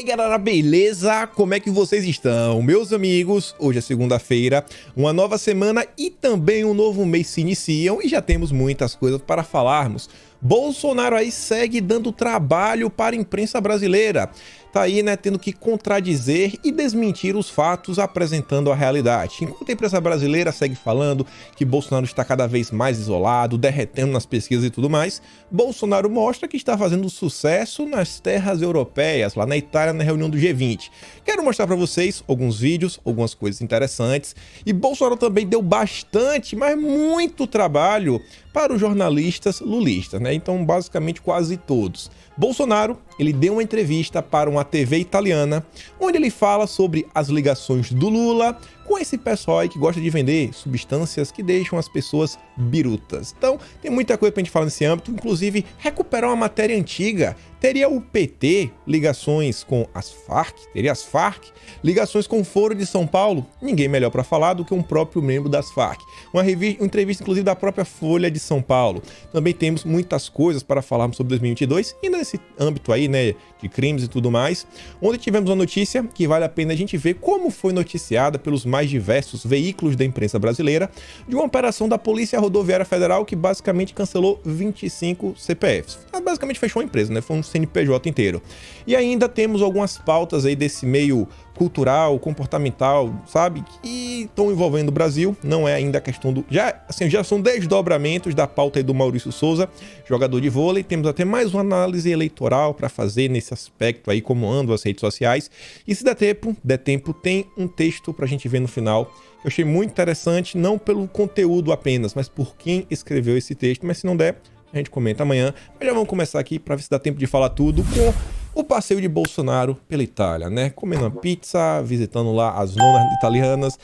galera, beleza? Como é que vocês estão? Meus amigos, hoje é segunda-feira, uma nova semana e também um novo mês se iniciam e já temos muitas coisas para falarmos. Bolsonaro aí segue dando trabalho para a imprensa brasileira. Tá aí, né, tendo que contradizer e desmentir os fatos apresentando a realidade. Enquanto a imprensa brasileira segue falando que Bolsonaro está cada vez mais isolado, derretendo nas pesquisas e tudo mais, Bolsonaro mostra que está fazendo sucesso nas terras europeias, lá na Itália, na reunião do G20. Quero mostrar para vocês alguns vídeos, algumas coisas interessantes. E Bolsonaro também deu bastante, mas muito trabalho para os jornalistas lulistas, né? Então, basicamente, quase todos. Bolsonaro, ele deu uma entrevista para uma TV italiana, onde ele fala sobre as ligações do Lula com esse pessoal aí que gosta de vender substâncias que deixam as pessoas birutas. Então, tem muita coisa pra gente falar nesse âmbito, inclusive recuperar uma matéria antiga. Teria o PT ligações com as Farc? Teria as Farc ligações com o Foro de São Paulo? Ninguém melhor para falar do que um próprio membro das Farc. Uma entrevista, inclusive, da própria Folha de São Paulo. Também temos muitas coisas para falarmos sobre 2022, e nesse âmbito aí, né, de crimes e tudo mais, onde tivemos uma notícia que vale a pena a gente ver como foi noticiada pelos mais diversos veículos da imprensa brasileira, de uma operação da Polícia Rodoviária Federal que basicamente cancelou 25 CPFs. Basicamente fechou a empresa, né? Foi um CNPJ inteiro. E ainda temos algumas pautas aí desse meio cultural, comportamental, sabe? Que estão envolvendo o Brasil. Não é ainda a questão do... Já são desdobramentos da pauta aí do Maurício Souza, jogador de vôlei. Temos até mais uma análise eleitoral para fazer nesse aspecto aí, como andam as redes sociais. E se der tempo, tem um texto pra gente ver no final, que eu achei muito interessante, não pelo conteúdo apenas, mas por quem escreveu esse texto. Mas se não der, a gente comenta amanhã. Mas já vamos começar aqui para ver se dá tempo de falar tudo com o passeio de Bolsonaro pela Itália, né? Comendo uma pizza, visitando lá as nonas italianas.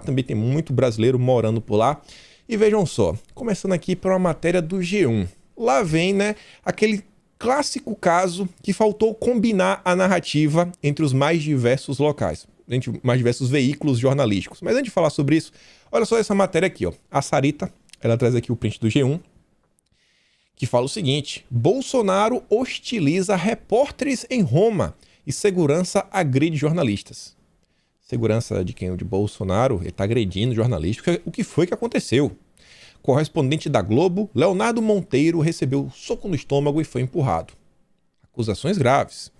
Também tem muito brasileiro morando por lá. E vejam só, começando aqui para uma matéria do G1. Lá vem, né, aquele clássico caso que faltou combinar a narrativa entre os mais diversos locais, entre os mais diversos veículos jornalísticos. Mas antes de falar sobre isso, olha só essa matéria aqui, ó. A Sarita, ela traz aqui o print do G1, que fala o seguinte: Bolsonaro hostiliza repórteres em Roma e segurança agride jornalistas. Segurança de quem? De Bolsonaro? Ele está agredindo jornalistas. O que foi que aconteceu? Correspondente da Globo, Leonardo Monteiro, recebeu soco no estômago e foi empurrado. Acusações graves.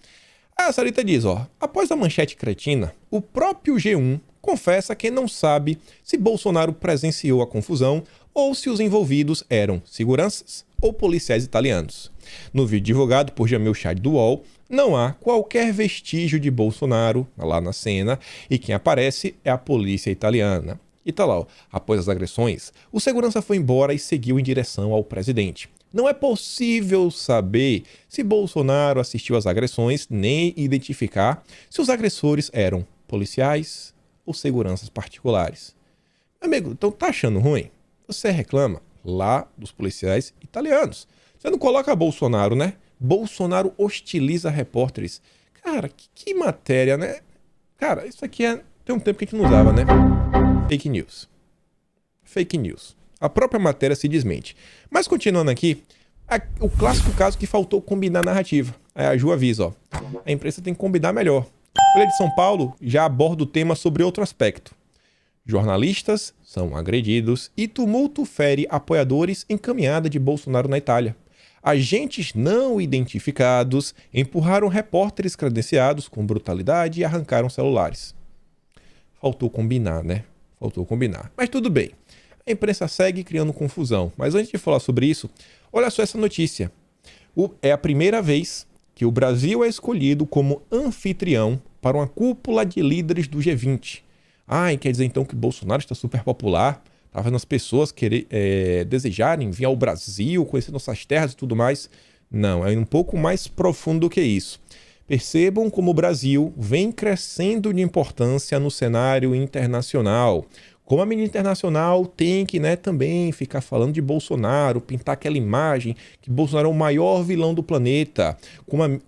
A Sarita diz, após a manchete cretina, o próprio G1 confessa que não sabe se Bolsonaro presenciou a confusão ou se os envolvidos eram seguranças ou policiais italianos. No vídeo divulgado por Jamil Chad do UOL, não há qualquer vestígio de Bolsonaro lá na cena e quem aparece é a polícia italiana. E tá lá, após as agressões, o segurança foi embora e seguiu em direção ao presidente. Não é possível saber se Bolsonaro assistiu às agressões, nem identificar se os agressores eram policiais ou seguranças particulares. Amigo, então tá achando ruim? Você reclama lá dos policiais italianos. Você não coloca Bolsonaro, né? Bolsonaro hostiliza repórteres. Cara, que matéria, né? Cara, isso aqui tem um tempo que a gente não usava, né? Fake news. Fake news. A própria matéria se desmente. Mas continuando aqui, o clássico caso que faltou combinar a narrativa. A Ju avisa, a imprensa tem que combinar melhor. A Folha de São Paulo já aborda o tema sobre outro aspecto. Jornalistas são agredidos e tumulto fere apoiadores em caminhada de Bolsonaro na Itália. Agentes não identificados empurraram repórteres credenciados com brutalidade e arrancaram celulares. Faltou combinar, né? Faltou combinar. Mas tudo bem. A imprensa segue criando confusão. Mas antes de falar sobre isso, olha só essa notícia. É a primeira vez que o Brasil é escolhido como anfitrião para uma cúpula de líderes do G20. E quer dizer então que Bolsonaro está super popular, está fazendo as pessoas desejarem vir ao Brasil, conhecer nossas terras e tudo mais. Não, é um pouco mais profundo do que isso. Percebam como o Brasil vem crescendo de importância no cenário internacional. Como a mídia internacional tem que, né, também ficar falando de Bolsonaro, pintar aquela imagem que Bolsonaro é o maior vilão do planeta.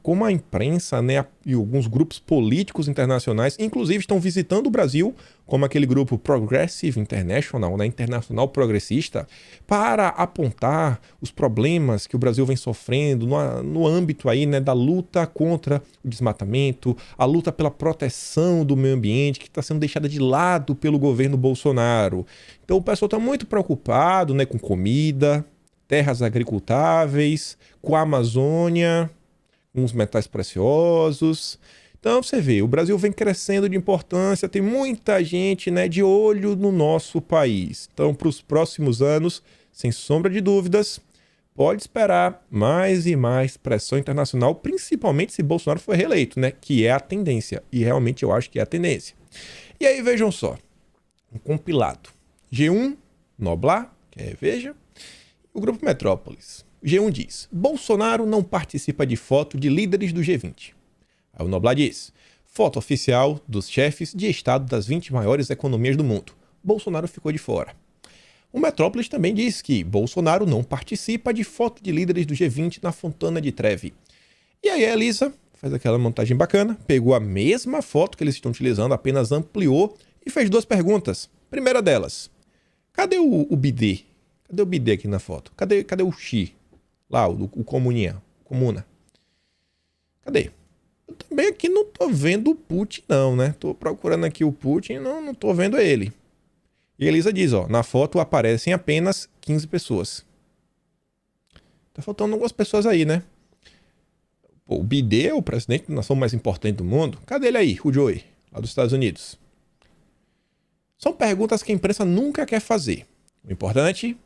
Como a imprensa, né, e alguns grupos políticos internacionais, inclusive, estão visitando o Brasil como aquele grupo Progressive International, né, Internacional Progressista, para apontar os problemas que o Brasil vem sofrendo no âmbito aí, né, da luta contra o desmatamento, a luta pela proteção do meio ambiente, que está sendo deixada de lado pelo governo Bolsonaro. Então o pessoal está muito preocupado, né, com comida, terras agricultáveis, com a Amazônia, com os metais preciosos. Então você vê, o Brasil vem crescendo de importância, tem muita gente, né, de olho no nosso país. Então, para os próximos anos, sem sombra de dúvidas, pode esperar mais e mais pressão internacional, principalmente se Bolsonaro for reeleito, né, que é a tendência. E realmente eu acho que é a tendência. E aí vejam só, um compilado. G1, Noblar, que é Veja, e o Grupo Metrópolis. G1 diz, Bolsonaro não participa de foto de líderes do G20. Aí o Noblar diz, foto oficial dos chefes de Estado das 20 maiores economias do mundo. Bolsonaro ficou de fora. O Metrópolis também diz que Bolsonaro não participa de foto de líderes do G20 na Fontana de Trevi. E aí a Elisa faz aquela montagem bacana, pegou a mesma foto que eles estão utilizando, apenas ampliou e fez duas perguntas. Primeira delas, cadê o bidê? Cadê o bidê aqui na foto? Cadê o Xi? Lá, o Comuna. Cadê? Eu também aqui não tô vendo o Putin não, né? Tô procurando aqui o Putin e não tô vendo ele. E a Elisa diz, ó, na foto aparecem apenas 15 pessoas. Tá faltando algumas pessoas aí, né? Pô, o Biden é o presidente da nação mais importante do mundo. Cadê ele aí, o Joey, lá dos Estados Unidos? São perguntas que a imprensa nunca quer fazer. O importante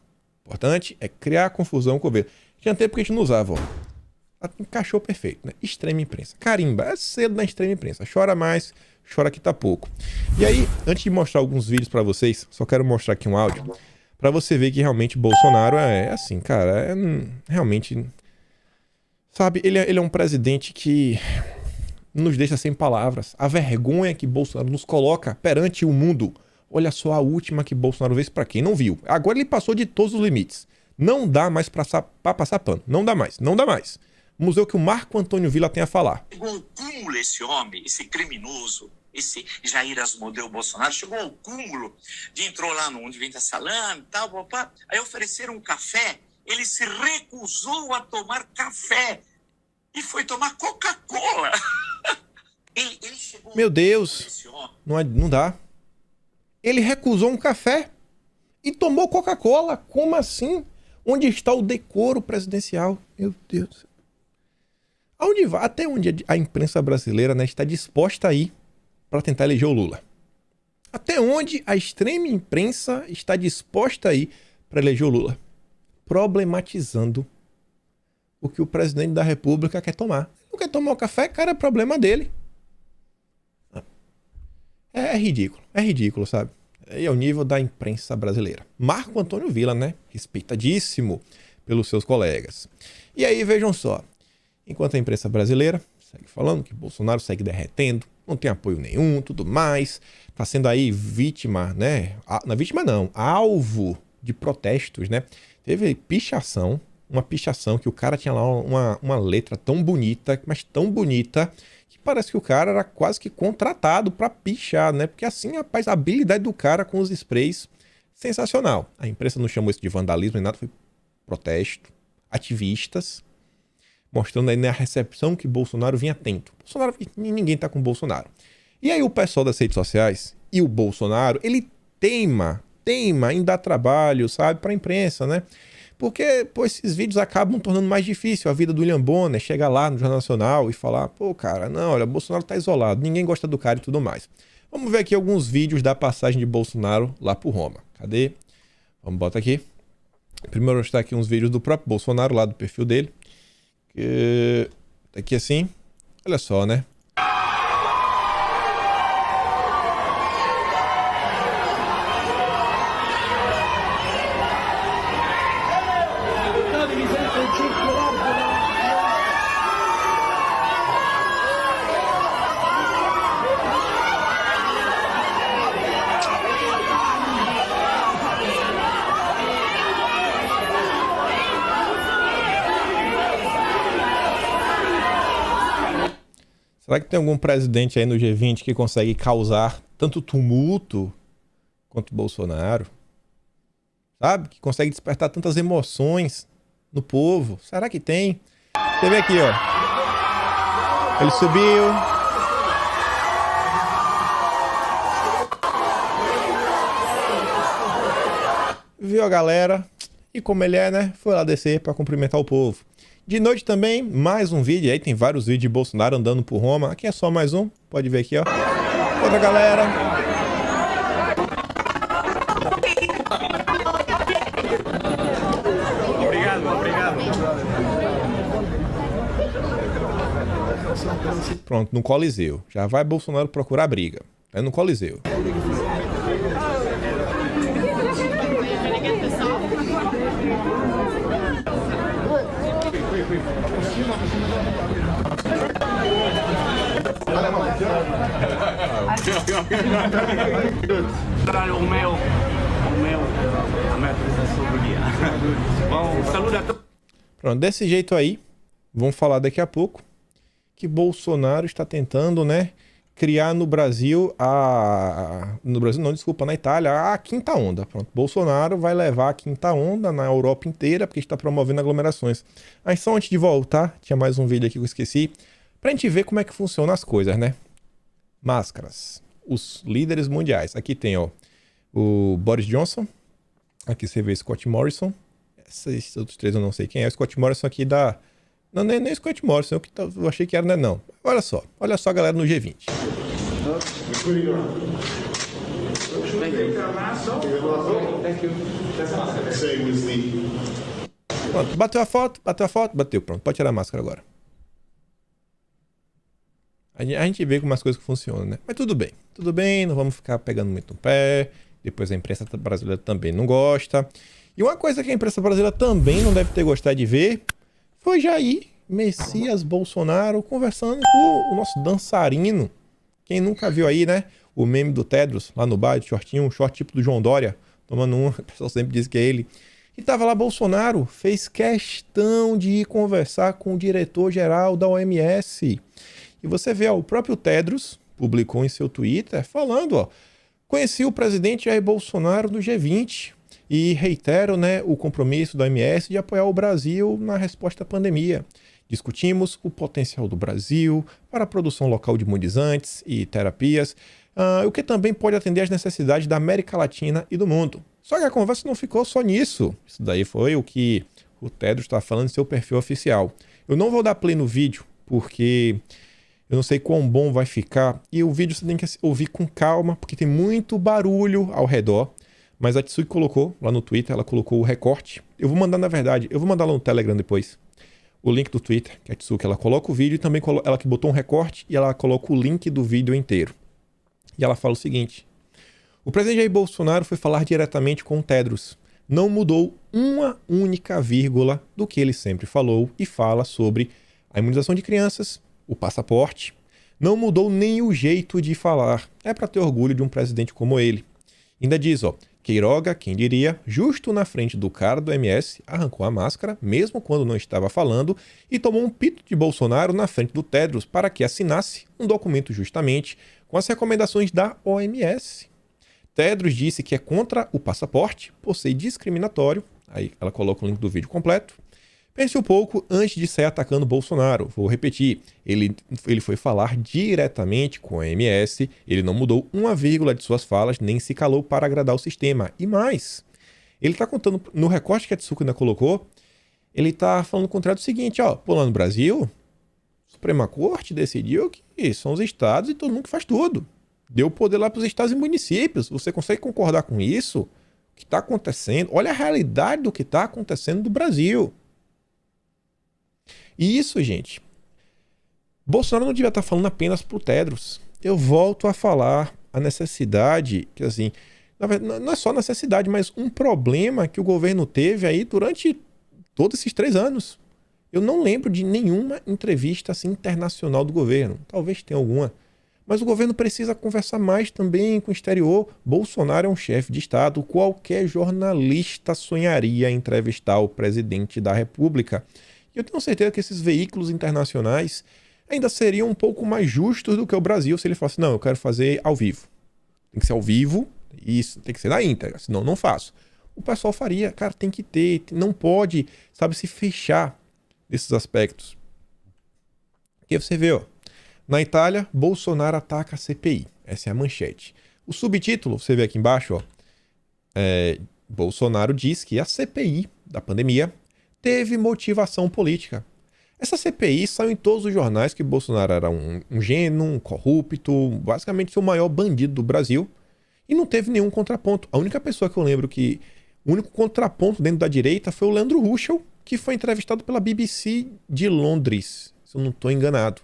é criar confusão com o governo. Tinha tempo que a gente não usava, ó. Encaixou perfeito, né? Extrema imprensa. Carimba, é cedo na extrema imprensa. Chora mais, chora que tá pouco. E aí, antes de mostrar alguns vídeos pra vocês, só quero mostrar aqui um áudio pra você ver que realmente Bolsonaro é assim, cara, realmente, sabe, ele é um presidente que nos deixa sem palavras. A vergonha que Bolsonaro nos coloca perante o mundo. Olha só a última que Bolsonaro fez pra quem não viu. Agora ele passou de todos os limites. Não dá mais pra passar pano. Não dá mais. Vamos ver o que o Marco Antônio Villa tem a falar. Chegou ao cúmulo esse homem, esse criminoso, esse Jair Asmodeu Bolsonaro, chegou ao cúmulo de entrou lá onde vende salame e tal, papá, aí ofereceram um café, ele se recusou a tomar café e foi tomar Coca-Cola. ele chegou... Meu Deus, não dá. Ele recusou um café e tomou Coca-Cola, como assim? Onde está o decoro presidencial? Meu Deus. Até onde a imprensa brasileira, né, está disposta a ir para tentar eleger o Lula? Até onde a extrema imprensa está disposta a ir para eleger o Lula? Problematizando o que o presidente da República quer tomar. Não quer tomar o café, cara, é problema dele. É ridículo, sabe? É o nível da imprensa brasileira. Marco Antônio Villa, né? Respeitadíssimo pelos seus colegas. E aí, vejam só. Enquanto a imprensa brasileira segue falando que Bolsonaro segue derretendo, não tem apoio nenhum, tudo mais, está sendo aí vítima, né? Não, vítima não, alvo de protestos, né? Teve uma pichação que o cara tinha lá uma letra tão bonita, mas tão bonita, que parece que o cara era quase que contratado para pichar, né? Porque assim, rapaz, a habilidade do cara com os sprays, sensacional. A imprensa não chamou isso de vandalismo nem nada, foi protesto, ativistas, mostrando aí na recepção que Bolsonaro vinha atento. Ninguém tá com Bolsonaro. E aí o pessoal das redes sociais e o Bolsonaro, ele teima em dar trabalho, sabe, pra imprensa, né? Porque, pô, esses vídeos acabam tornando mais difícil a vida do William Bonner, chegar lá no Jornal Nacional e falar, pô, cara, não, olha, Bolsonaro tá isolado, ninguém gosta do cara e tudo mais. Vamos ver aqui alguns vídeos da passagem de Bolsonaro lá pro Roma. Cadê? Vamos botar aqui. Primeiro eu vou mostrar aqui uns vídeos do próprio Bolsonaro, lá do perfil dele. Aqui assim, olha só, né? Será que tem algum presidente aí no G20 que consegue causar tanto tumulto quanto Bolsonaro, sabe? Que consegue despertar tantas emoções no povo. Será que tem? Você vê aqui, ó. Ele subiu. Viu a galera. E como ele é, né? Foi lá descer pra cumprimentar o povo. De noite também, mais um vídeo. Aí tem vários vídeos de Bolsonaro andando por Roma. Aqui é só mais um. Pode ver aqui, ó. Outra galera. Obrigado. Pronto, no Coliseu. Já vai Bolsonaro procurar briga. É no Coliseu. O meu, a minha autorização do guia. Bom, saludo a todos. Pronto, desse jeito aí, vamos falar daqui a pouco que Bolsonaro está tentando, né, criar no Brasil na Itália, a quinta onda. Pronto, Bolsonaro vai levar a quinta onda na Europa inteira porque está promovendo aglomerações. Aí só antes de voltar, tinha mais um vídeo aqui que eu esqueci, pra gente ver como é que funcionam as coisas, né? Máscaras. Os líderes mundiais. Aqui tem, ó, o Boris Johnson. Aqui você vê Scott Morrison. Esses outros três eu não sei quem é. O Scott Morrison aqui da... Não, nem Scott Morrison. Eu achei que era, né? Não. Olha só a galera no G20. Pronto, bateu a foto. Bateu, pronto. Pode tirar a máscara agora. A gente vê como as coisas funcionam, né? Mas tudo bem, não vamos ficar pegando muito no pé. Depois a imprensa brasileira também não gosta. E uma coisa que a imprensa brasileira também não deve ter gostado de ver foi Jair Messias Bolsonaro conversando com o nosso dançarino. Quem nunca viu aí, né? O meme do Tedros, lá no bar, de shortinho, um short tipo do João Dória, tomando um, o pessoal sempre diz que é ele. E tava lá Bolsonaro, fez questão de ir conversar com o diretor-geral da OMS. E você vê, ó, o próprio Tedros publicou em seu Twitter falando, ó, conheci o presidente Jair Bolsonaro no G20 e reitero, né, o compromisso da OMS de apoiar o Brasil na resposta à pandemia. Discutimos o potencial do Brasil para a produção local de imunizantes e terapias, o que também pode atender às necessidades da América Latina e do mundo. Só que a conversa não ficou só nisso. Isso daí foi o que o Tedros está falando em seu perfil oficial. Eu não vou dar play no vídeo, porque eu não sei quão bom vai ficar. E o vídeo você tem que ouvir com calma, porque tem muito barulho ao redor. Mas a Tsuki colocou lá no Twitter, ela colocou o recorte. Eu vou mandar lá no Telegram depois. O link do Twitter, que a Tsuki, ela coloca o vídeo e também ela que botou um recorte e ela coloca o link do vídeo inteiro. E ela fala o seguinte: o presidente Jair Bolsonaro foi falar diretamente com o Tedros. Não mudou uma única vírgula do que ele sempre falou e fala sobre a imunização de crianças, o passaporte. Não mudou nem o jeito de falar. É para ter orgulho de um presidente como ele. Ainda diz, ó, Queiroga, quem diria, justo na frente do cara do MS, arrancou a máscara, mesmo quando não estava falando, e tomou um pito de Bolsonaro na frente do Tedros para que assinasse um documento justamente com as recomendações da OMS. Tedros disse que é contra o passaporte, por ser discriminatório. Aí ela coloca o link do vídeo completo. Pense um pouco antes de sair atacando Bolsonaro. Vou repetir, ele foi falar diretamente com a OMS, ele não mudou uma vírgula de suas falas, nem se calou para agradar o sistema. E mais, ele está contando, no recorte que a Tsukina colocou, ele está falando o contrário do seguinte, ó, pô, lá no Brasil, a Suprema Corte decidiu que são os estados e todo mundo que faz tudo. Deu poder lá para os estados e municípios. Você consegue concordar com isso? O que está acontecendo? Olha a realidade do que está acontecendo no Brasil. E isso, gente, Bolsonaro não devia estar falando apenas pro Tedros. Eu volto a falar a necessidade, que assim, na verdade, não é só necessidade, mas um problema que o governo teve aí durante todos esses 3 anos. Eu não lembro de nenhuma entrevista assim, internacional do governo. Talvez tenha alguma. Mas o governo precisa conversar mais também com o exterior. Bolsonaro é um chefe de Estado. Qualquer jornalista sonharia em entrevistar o presidente da República. E eu tenho certeza que esses veículos internacionais ainda seriam um pouco mais justos do que o Brasil se ele falasse, não, eu quero fazer ao vivo. Tem que ser ao vivo e isso tem que ser na íntegra, senão não faço. O pessoal faria, cara, tem que ter, não pode, sabe, se fechar nesses aspectos. E aí você vê, ó, na Itália, Bolsonaro ataca a CPI. Essa é a manchete. O subtítulo, você vê aqui embaixo, ó, Bolsonaro diz que a CPI da pandemia teve motivação política. Essa CPI saiu em todos os jornais que Bolsonaro era um gênio, um corrupto, basicamente o maior bandido do Brasil, e não teve nenhum contraponto. A única pessoa que eu lembro que o único contraponto dentro da direita foi o Leandro Ruschel, que foi entrevistado pela BBC de Londres, se eu não estou enganado.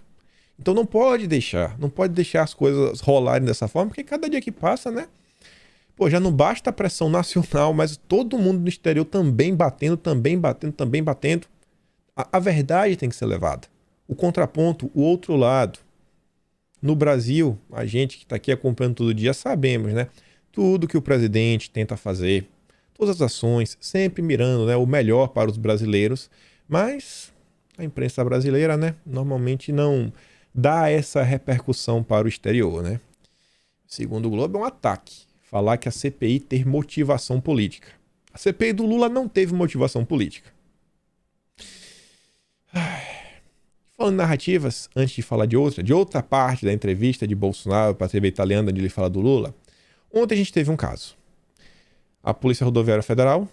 Então não pode deixar as coisas rolarem dessa forma, porque cada dia que passa, né? Pô, já não basta a pressão nacional, mas todo mundo no exterior também batendo. A verdade tem que ser levada. O contraponto, o outro lado. No Brasil, a gente que está aqui acompanhando todo dia, sabemos, né? Tudo que o presidente tenta fazer, todas as ações, sempre mirando, né, o melhor para os brasileiros, mas a imprensa brasileira, né, normalmente não dá essa repercussão para o exterior, né? Segundo o Globo, é um ataque falar que a CPI tem motivação política. A CPI do Lula não teve motivação política. Falando em narrativas, antes de falar de outra parte da entrevista de Bolsonaro para a TV italiana, onde ele fala do Lula, ontem a gente teve um caso. A Polícia Rodoviária Federal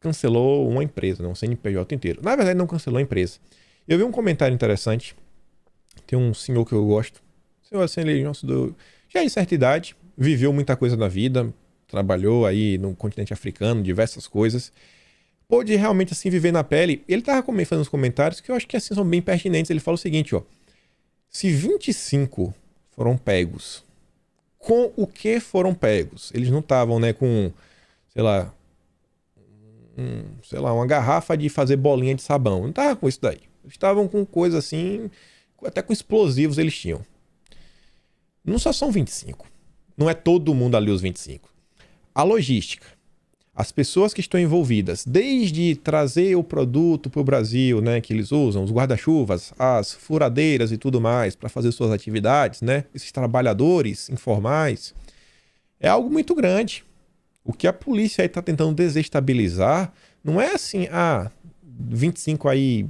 cancelou uma empresa, um CNPJ inteiro. Na verdade, não cancelou a empresa. Eu vi um comentário interessante. Tem um senhor que eu gosto. Senhor assim, ele já é de certa idade, viveu muita coisa na vida, trabalhou aí no continente africano, diversas coisas. Pôde realmente assim viver na pele. Ele tava fazendo uns comentários que eu acho que assim são bem pertinentes. Ele fala o seguinte, ó: se 25 foram pegos, com o que foram pegos? Eles não estavam, né, com, sei lá, uma garrafa de fazer bolinha de sabão. Não tava com isso daí. Eles estavam com coisa assim, até com explosivos eles tinham. Não só são 25. Não é todo mundo ali os 25. A logística. As pessoas que estão envolvidas, desde trazer o produto para o Brasil, né, que eles usam, os guarda-chuvas, as furadeiras e tudo mais, para fazer suas atividades, né, esses trabalhadores informais, é algo muito grande. O que a polícia aí está tentando desestabilizar não é assim, 25 aí,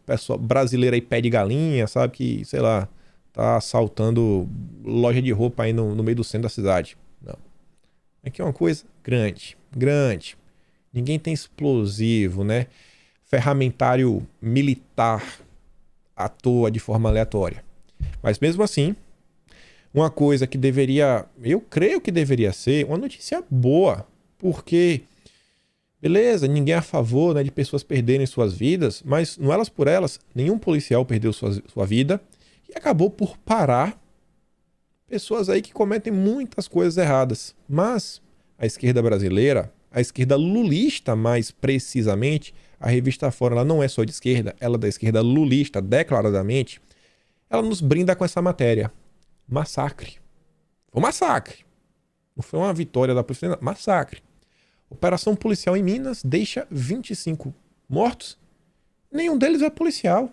pessoa brasileira aí pé de galinha, sabe, que, sei lá, tá assaltando loja de roupa aí no meio do centro da cidade. Não. Aqui é uma coisa grande. Ninguém tem explosivo, né? Ferramentário militar à toa, de forma aleatória. Mas mesmo assim, uma coisa que eu creio que deveria ser uma notícia boa, porque, beleza, ninguém é a favor, né, de pessoas perderem suas vidas, mas não elas por elas, nenhum policial perdeu sua vida e acabou por parar pessoas aí que cometem muitas coisas erradas. Mas a esquerda brasileira, a esquerda lulista mais precisamente, a revista Fora, ela não é só de esquerda, ela é da esquerda lulista declaradamente, ela nos brinda com essa matéria. Massacre. Foi um massacre. Não foi uma vitória da polícia, não. Massacre. Operação policial em Minas deixa 25 mortos. Nenhum deles é policial.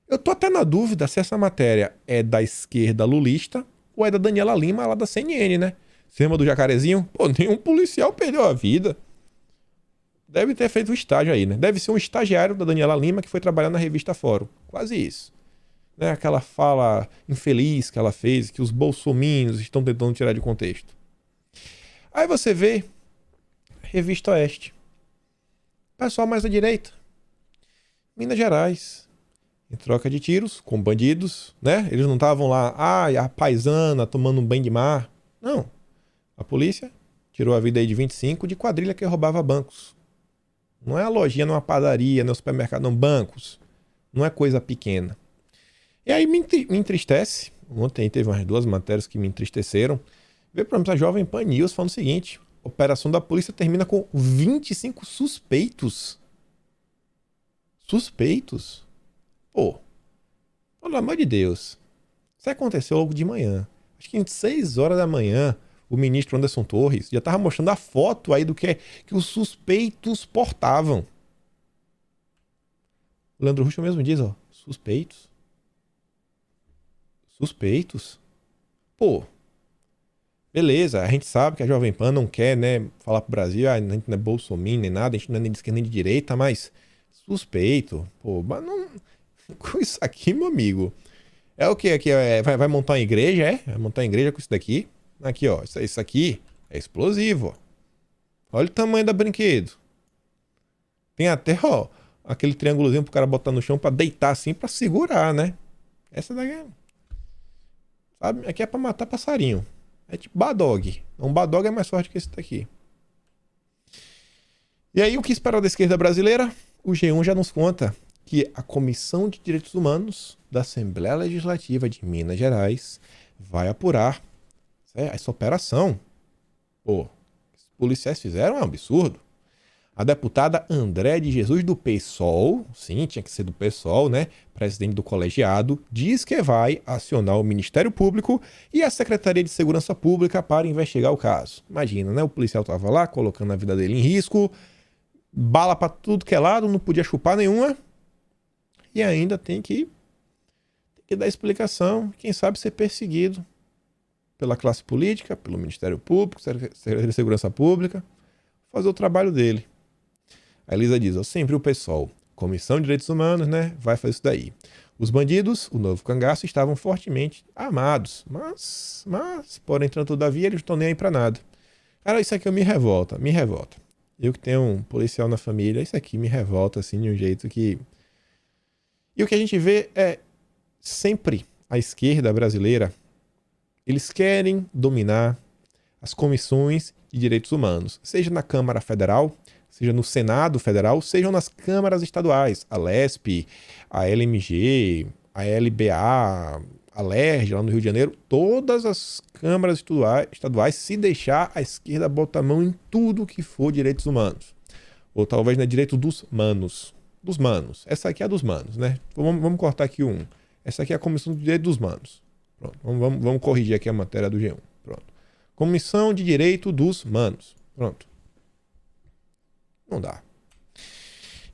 Eu tô até na dúvida se essa matéria é da esquerda lulista ou é da Daniela Lima, lá da CNN, né? Você lembra do Jacarezinho? Pô, nenhum policial perdeu a vida. Deve ter feito um estágio aí, né? Deve ser um estagiário da Daniela Lima que foi trabalhar na revista Fórum. Quase isso. Né? Aquela fala infeliz que ela fez, que os bolsominions estão tentando tirar de contexto. Aí você vê Revista Oeste. Pessoal mais à direita. Minas Gerais. Em troca de tiros com bandidos, né? Eles não estavam lá, a paisana tomando um banho de mar. Não. A polícia tirou a vida aí de 25 de quadrilha que roubava bancos. Não é a lojinha, não é uma padaria, não é um supermercado, não, bancos. Não é coisa pequena. E aí me entristece. Ontem teve umas 2 matérias que me entristeceram. Veio para a Jovem Pan News falando o seguinte: a operação da polícia termina com 25 suspeitos. Suspeitos? Pô, pelo amor de Deus. Isso aconteceu logo de manhã. Acho que em 6 horas da manhã, o ministro Anderson Torres já estava mostrando a foto aí do que os suspeitos portavam. O Leandro Ruschel mesmo diz, ó, suspeitos. Suspeitos? Pô, Beleza, a gente sabe que a Jovem Pan não quer, né, falar pro Brasil, a gente não é bolsominion nem nada, a gente não é nem de esquerda nem de direita, mas suspeito. Pô, mas não... Com isso aqui, meu amigo, é o que aqui? Vai montar uma igreja, é? Vai montar uma igreja com isso daqui? Aqui, ó, isso aqui é explosivo, ó. Olha o tamanho da brinquedo. Tem até, ó, aquele triângulozinho pro cara botar no chão pra deitar assim, pra segurar, né? Essa daqui é... Sabe? Aqui é pra matar passarinho. É tipo Badog. Um Badog é mais forte que esse daqui. E aí, o que esperar da esquerda brasileira? O G1 já nos conta que a Comissão de Direitos Humanos da Assembleia Legislativa de Minas Gerais vai apurar essa operação. Pô, os policiais fizeram um absurdo. A deputada André de Jesus do PSOL, sim, tinha que ser do PSOL, né? Presidente do colegiado, diz que vai acionar o Ministério Público e a Secretaria de Segurança Pública para investigar o caso. Imagina, né? O policial estava lá colocando a vida dele em risco, bala para tudo que é lado, não podia chupar nenhuma e ainda tem que dar explicação, quem sabe ser perseguido pela classe política, pelo Ministério Público, Secretaria de Segurança Pública, fazer o trabalho dele. A Elisa diz, ó, sempre o PSOL, Comissão de Direitos Humanos, né, vai fazer isso daí. Os bandidos, o novo cangaço, estavam fortemente armados, mas porém, todavia, eles não estão nem aí pra nada. Cara, isso aqui me revolta. Eu que tenho um policial na família, isso aqui me revolta, assim, de um jeito que... E o que a gente vê é sempre a esquerda brasileira, eles querem dominar as comissões de direitos humanos, seja na Câmara Federal, seja no Senado Federal, sejam nas câmaras estaduais, a LESP, a LMG, a LBA, a LERJ, lá no Rio de Janeiro, todas as câmaras estaduais, se deixar, a esquerda bota a mão em tudo que for direitos humanos. Ou talvez não é direito dos manos. Dos manos. Essa aqui é a dos manos, né? Vamos cortar aqui um. Essa aqui é a Comissão de Direito dos Manos. Pronto. Vamos corrigir aqui a matéria do G1. Pronto. Comissão de Direito dos Manos. Pronto. Não dá.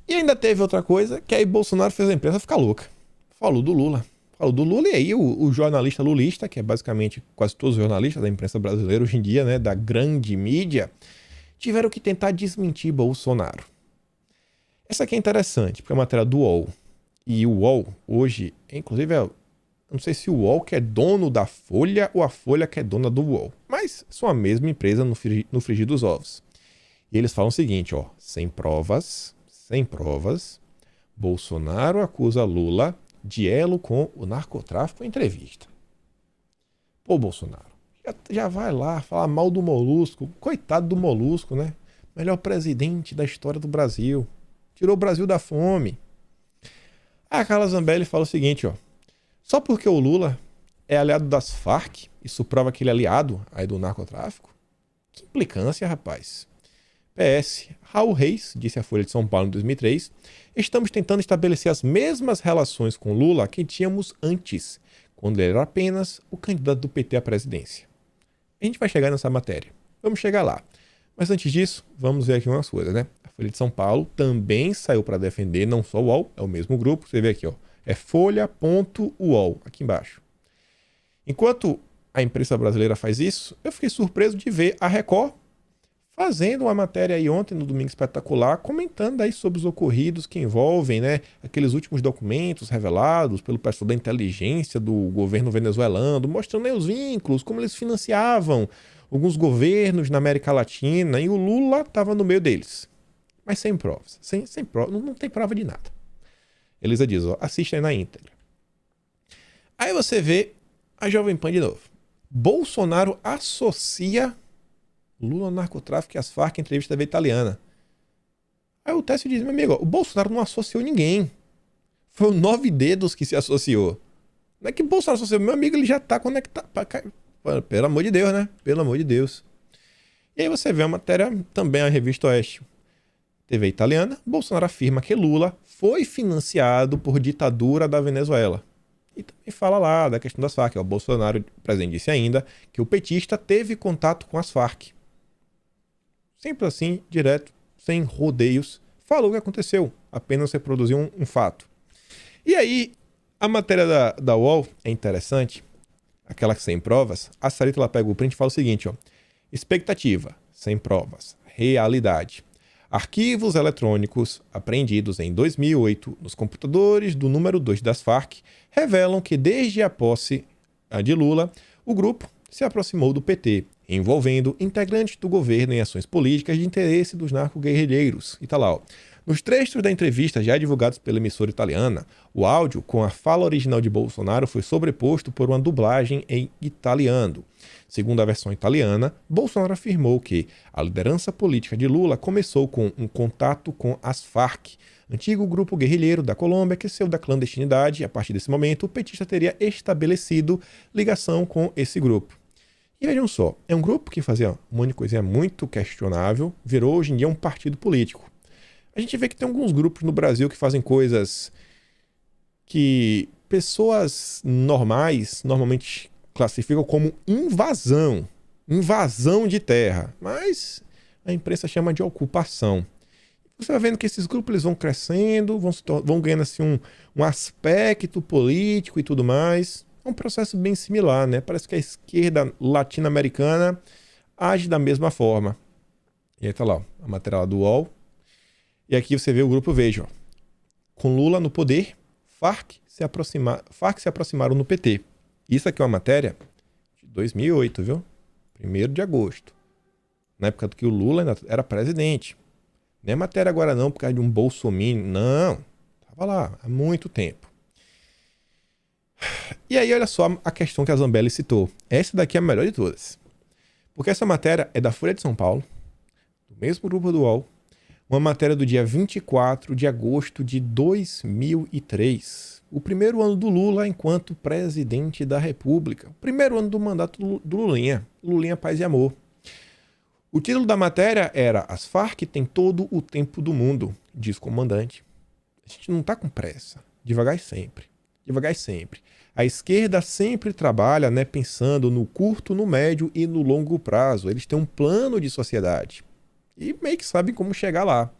E ainda teve outra coisa, que aí Bolsonaro fez a imprensa ficar louca. Falou do Lula. E aí o jornalista lulista, que é basicamente quase todos os jornalistas da imprensa brasileira hoje em dia, né, da grande mídia, tiveram que tentar desmentir Bolsonaro. Essa aqui é interessante, porque é a matéria do UOL. E o UOL, hoje, inclusive, eu não sei se o UOL que é dono da Folha ou a Folha que é dona do UOL. Mas são a mesma empresa no frigir dos ovos. E eles falam o seguinte, ó, sem provas, Bolsonaro acusa Lula de elo com o narcotráfico em entrevista. Pô, Bolsonaro, já vai lá falar mal do Molusco. Coitado do Molusco, né? Melhor presidente da história do Brasil. Tirou o Brasil da fome. A Carla Zambelli fala o seguinte, ó. Só porque o Lula é aliado das Farc, isso prova que ele é aliado aí do narcotráfico? Que implicância, rapaz. PS, Raul Reis, disse a Folha de São Paulo em 2003, estamos tentando estabelecer as mesmas relações com Lula que tínhamos antes, quando ele era apenas o candidato do PT à presidência. A gente vai chegar nessa matéria. Vamos chegar lá. Mas antes disso, vamos ver aqui umas coisas, né? A Folha de São Paulo também saiu para defender, não só o UOL, é o mesmo grupo, você vê aqui, ó. É folha.uol, aqui embaixo. Enquanto a imprensa brasileira faz isso, eu fiquei surpreso de ver a Record fazendo uma matéria aí ontem, no Domingo Espetacular, comentando aí sobre os ocorridos que envolvem, né, aqueles últimos documentos revelados pelo pessoal da inteligência do governo venezuelano, mostrando aí os vínculos, como eles financiavam alguns governos na América Latina, e o Lula estava no meio deles. Mas sem provas. Sem prova, não tem prova de nada. Elisa diz, ó, assista aí na íntegra. Aí você vê a Jovem Pan de novo. Bolsonaro associa Lula ao narcotráfico e as Farc em entrevista da italiana. Aí o Técio diz, meu amigo, ó, o Bolsonaro não associou ninguém. Foi o 9 Dedos que se associou. Não é que o Bolsonaro associou, meu amigo, ele já tá conectado. Pelo amor de Deus, né? Pelo amor de Deus. E aí você vê a matéria, também a Revista Oeste. TV italiana, Bolsonaro afirma que Lula foi financiado por ditadura da Venezuela. E também fala lá da questão das Farc. O Bolsonaro, o presidente, disse ainda que o petista teve contato com as Farc. Sempre assim, direto, sem rodeios. Falou o que aconteceu, apenas reproduziu um fato. E aí, a matéria da UOL é interessante. aquela sem provas, a Sarita ela pega o print e fala o seguinte, ó. Expectativa, sem provas. Realidade. Arquivos eletrônicos apreendidos em 2008 nos computadores do número 2 das Farc revelam que desde a posse de Lula, o grupo se aproximou do PT, envolvendo integrantes do governo em ações políticas de interesse dos narco-guerrilheiros. E tá lá, ó. Nos trechos da entrevista já divulgados pela emissora italiana, o áudio com a fala original de Bolsonaro foi sobreposto por uma dublagem em italiano. Segundo a versão italiana, Bolsonaro afirmou que a liderança política de Lula começou com um contato com as Farc, antigo grupo guerrilheiro da Colômbia que saiu da clandestinidade e, a partir desse momento, o petista teria estabelecido ligação com esse grupo. E vejam só, é um grupo que fazia um monte de coisinha muito questionável, virou hoje em dia um partido político. A gente vê que tem alguns grupos no Brasil que fazem coisas que pessoas normais normalmente classificam como invasão de terra, mas a imprensa chama de ocupação. Você vai vendo que esses grupos eles vão crescendo, vão ganhando assim um aspecto político e tudo mais. É um processo bem similar, né? Parece que a esquerda latino-americana age da mesma forma. E aí tá lá, a matéria lá do UOL. E aqui você vê o grupo Veja. Com Lula no poder, Farc se aproximaram no PT. Isso aqui é uma matéria de 2008, viu? 1º de agosto. Na época que o Lula ainda era presidente. Não é matéria agora não, por causa de um bolsominion. Não. Tava lá há muito tempo. E aí olha só a questão que a Zambelli citou. Essa daqui é a melhor de todas. Porque essa matéria é da Folha de São Paulo, do mesmo grupo do UOL. Uma matéria do dia 24 de agosto de 2003. O primeiro ano do Lula enquanto presidente da República. O primeiro ano do mandato do Lulinha. Lulinha Paz e Amor. O título da matéria era As Farc têm todo o tempo do mundo, diz o comandante. A gente não está com pressa. Devagar e sempre. Devagar e sempre. A esquerda sempre trabalha, né, pensando no curto, no médio e no longo prazo. Eles têm um plano de sociedade. E meio que sabem como chegar lá,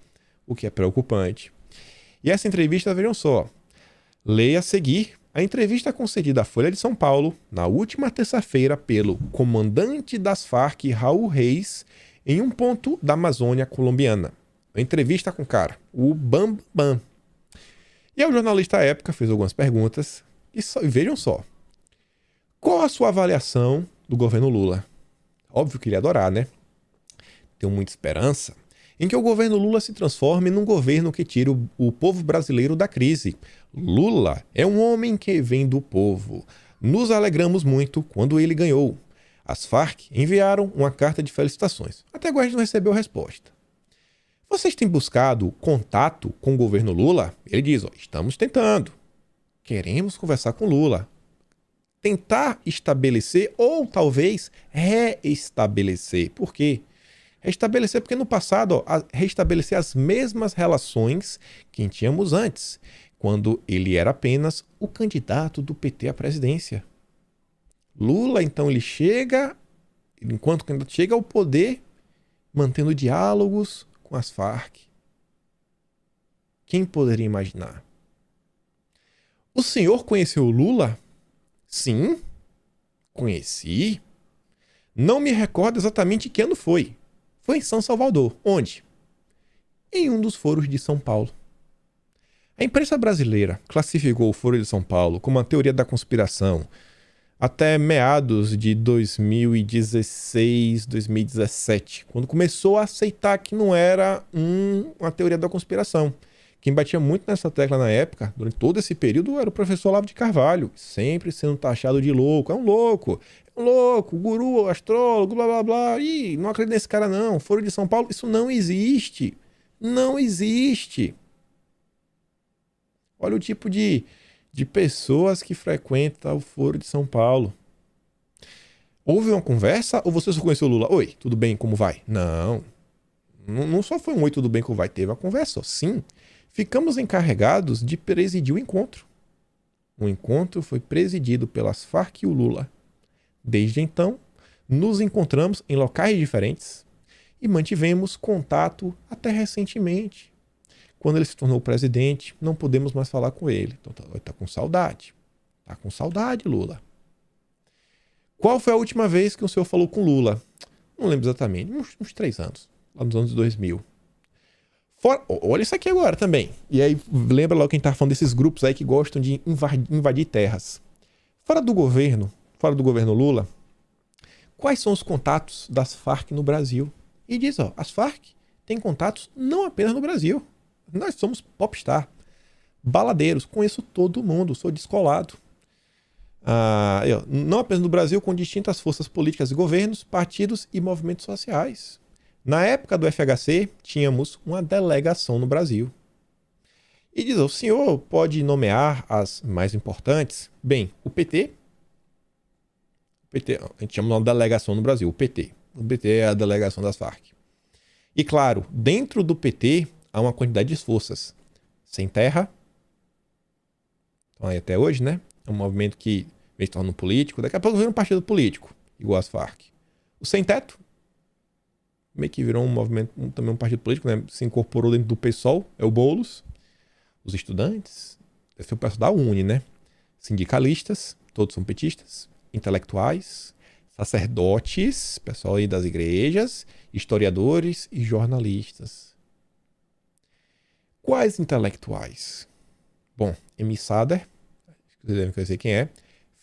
o que é preocupante. E essa entrevista, vejam só, leia a seguir a entrevista concedida à Folha de São Paulo na última terça-feira pelo comandante das Farc, Raul Reis, em um ponto da Amazônia colombiana. A entrevista com o cara, o Bambam. E aí o jornalista à época fez algumas perguntas e vejam só. Qual a sua avaliação do governo Lula? Óbvio que ele ia adorar, né? Tenho muita esperança em que o governo Lula se transforme num governo que tire o povo brasileiro da crise. Lula é um homem que vem do povo. Nos alegramos muito quando ele ganhou. As Farc enviaram uma carta de felicitações. Até agora a gente não recebeu resposta. Vocês têm buscado contato com o governo Lula? Ele diz, ó, estamos tentando. Queremos conversar com Lula. Tentar estabelecer ou talvez reestabelecer. Por quê? Restabelecer, porque no passado, ó, restabelecer as mesmas relações que tínhamos antes, quando ele era apenas o candidato do PT à presidência. Lula, então, ele chega, enquanto candidato, chega ao poder, mantendo diálogos com as Farc. Quem poderia imaginar? O senhor conheceu o Lula? Sim, conheci. Não me recordo exatamente que ano foi. Foi em São Salvador. Onde? Em um dos foros de São Paulo. A imprensa brasileira classificou o Foro de São Paulo como uma teoria da conspiração até meados de 2016, 2017, quando começou a aceitar que não era uma teoria da conspiração. Quem batia muito nessa tecla na época, durante todo esse período, era o professor Olavo de Carvalho, sempre sendo taxado de louco. É um louco, guru, astrólogo, blá blá blá. Ih, não acredito nesse cara não. Foro de São Paulo, isso não existe. Não existe. Olha o tipo de pessoas que frequentam o Foro de São Paulo. Houve uma conversa ou você só conheceu o Lula? Oi, tudo bem, como vai? Não só foi um oi, tudo bem, como vai? Teve uma conversa, sim. Ficamos encarregados de presidir o encontro. O encontro foi presidido pelas Farc e o Lula. Desde então, nos encontramos em locais diferentes e mantivemos contato até recentemente. Quando ele se tornou presidente, não podemos mais falar com ele. Então, está com saudade. Está com saudade, Lula. Qual foi a última vez que o senhor falou com Lula? Não lembro exatamente, uns 3 anos, lá nos anos 2000. Olha isso aqui agora também. E aí, lembra logo quem tá falando desses grupos aí que gostam de invadir terras. Fora do governo Lula, quais são os contatos das Farc no Brasil? E diz, as Farc têm contatos não apenas no Brasil. Nós somos popstar, baladeiros, conheço todo mundo, sou descolado. Não apenas no Brasil, com distintas forças políticas e governos, partidos e movimentos sociais. Na época do FHC, tínhamos uma delegação no Brasil. E diz, o senhor pode nomear as mais importantes? Bem, o PT, a gente chama de uma delegação no Brasil, o PT. O PT é a delegação das Farc. E claro, dentro do PT há uma quantidade de forças. Sem terra, então aí até hoje, né? É um movimento que vem se tornando político, daqui a pouco vira um partido político, igual as Farc. O Sem Teto, meio que virou um movimento, também um partido político, né? Se incorporou dentro do PSOL, é o Boulos. Os estudantes, esse é o pessoal da Uni, né? Sindicalistas, todos são petistas. Intelectuais, sacerdotes, pessoal aí das igrejas, historiadores e jornalistas. Quais intelectuais? Bom, Emi Sader, vocês devem conhecer quem é,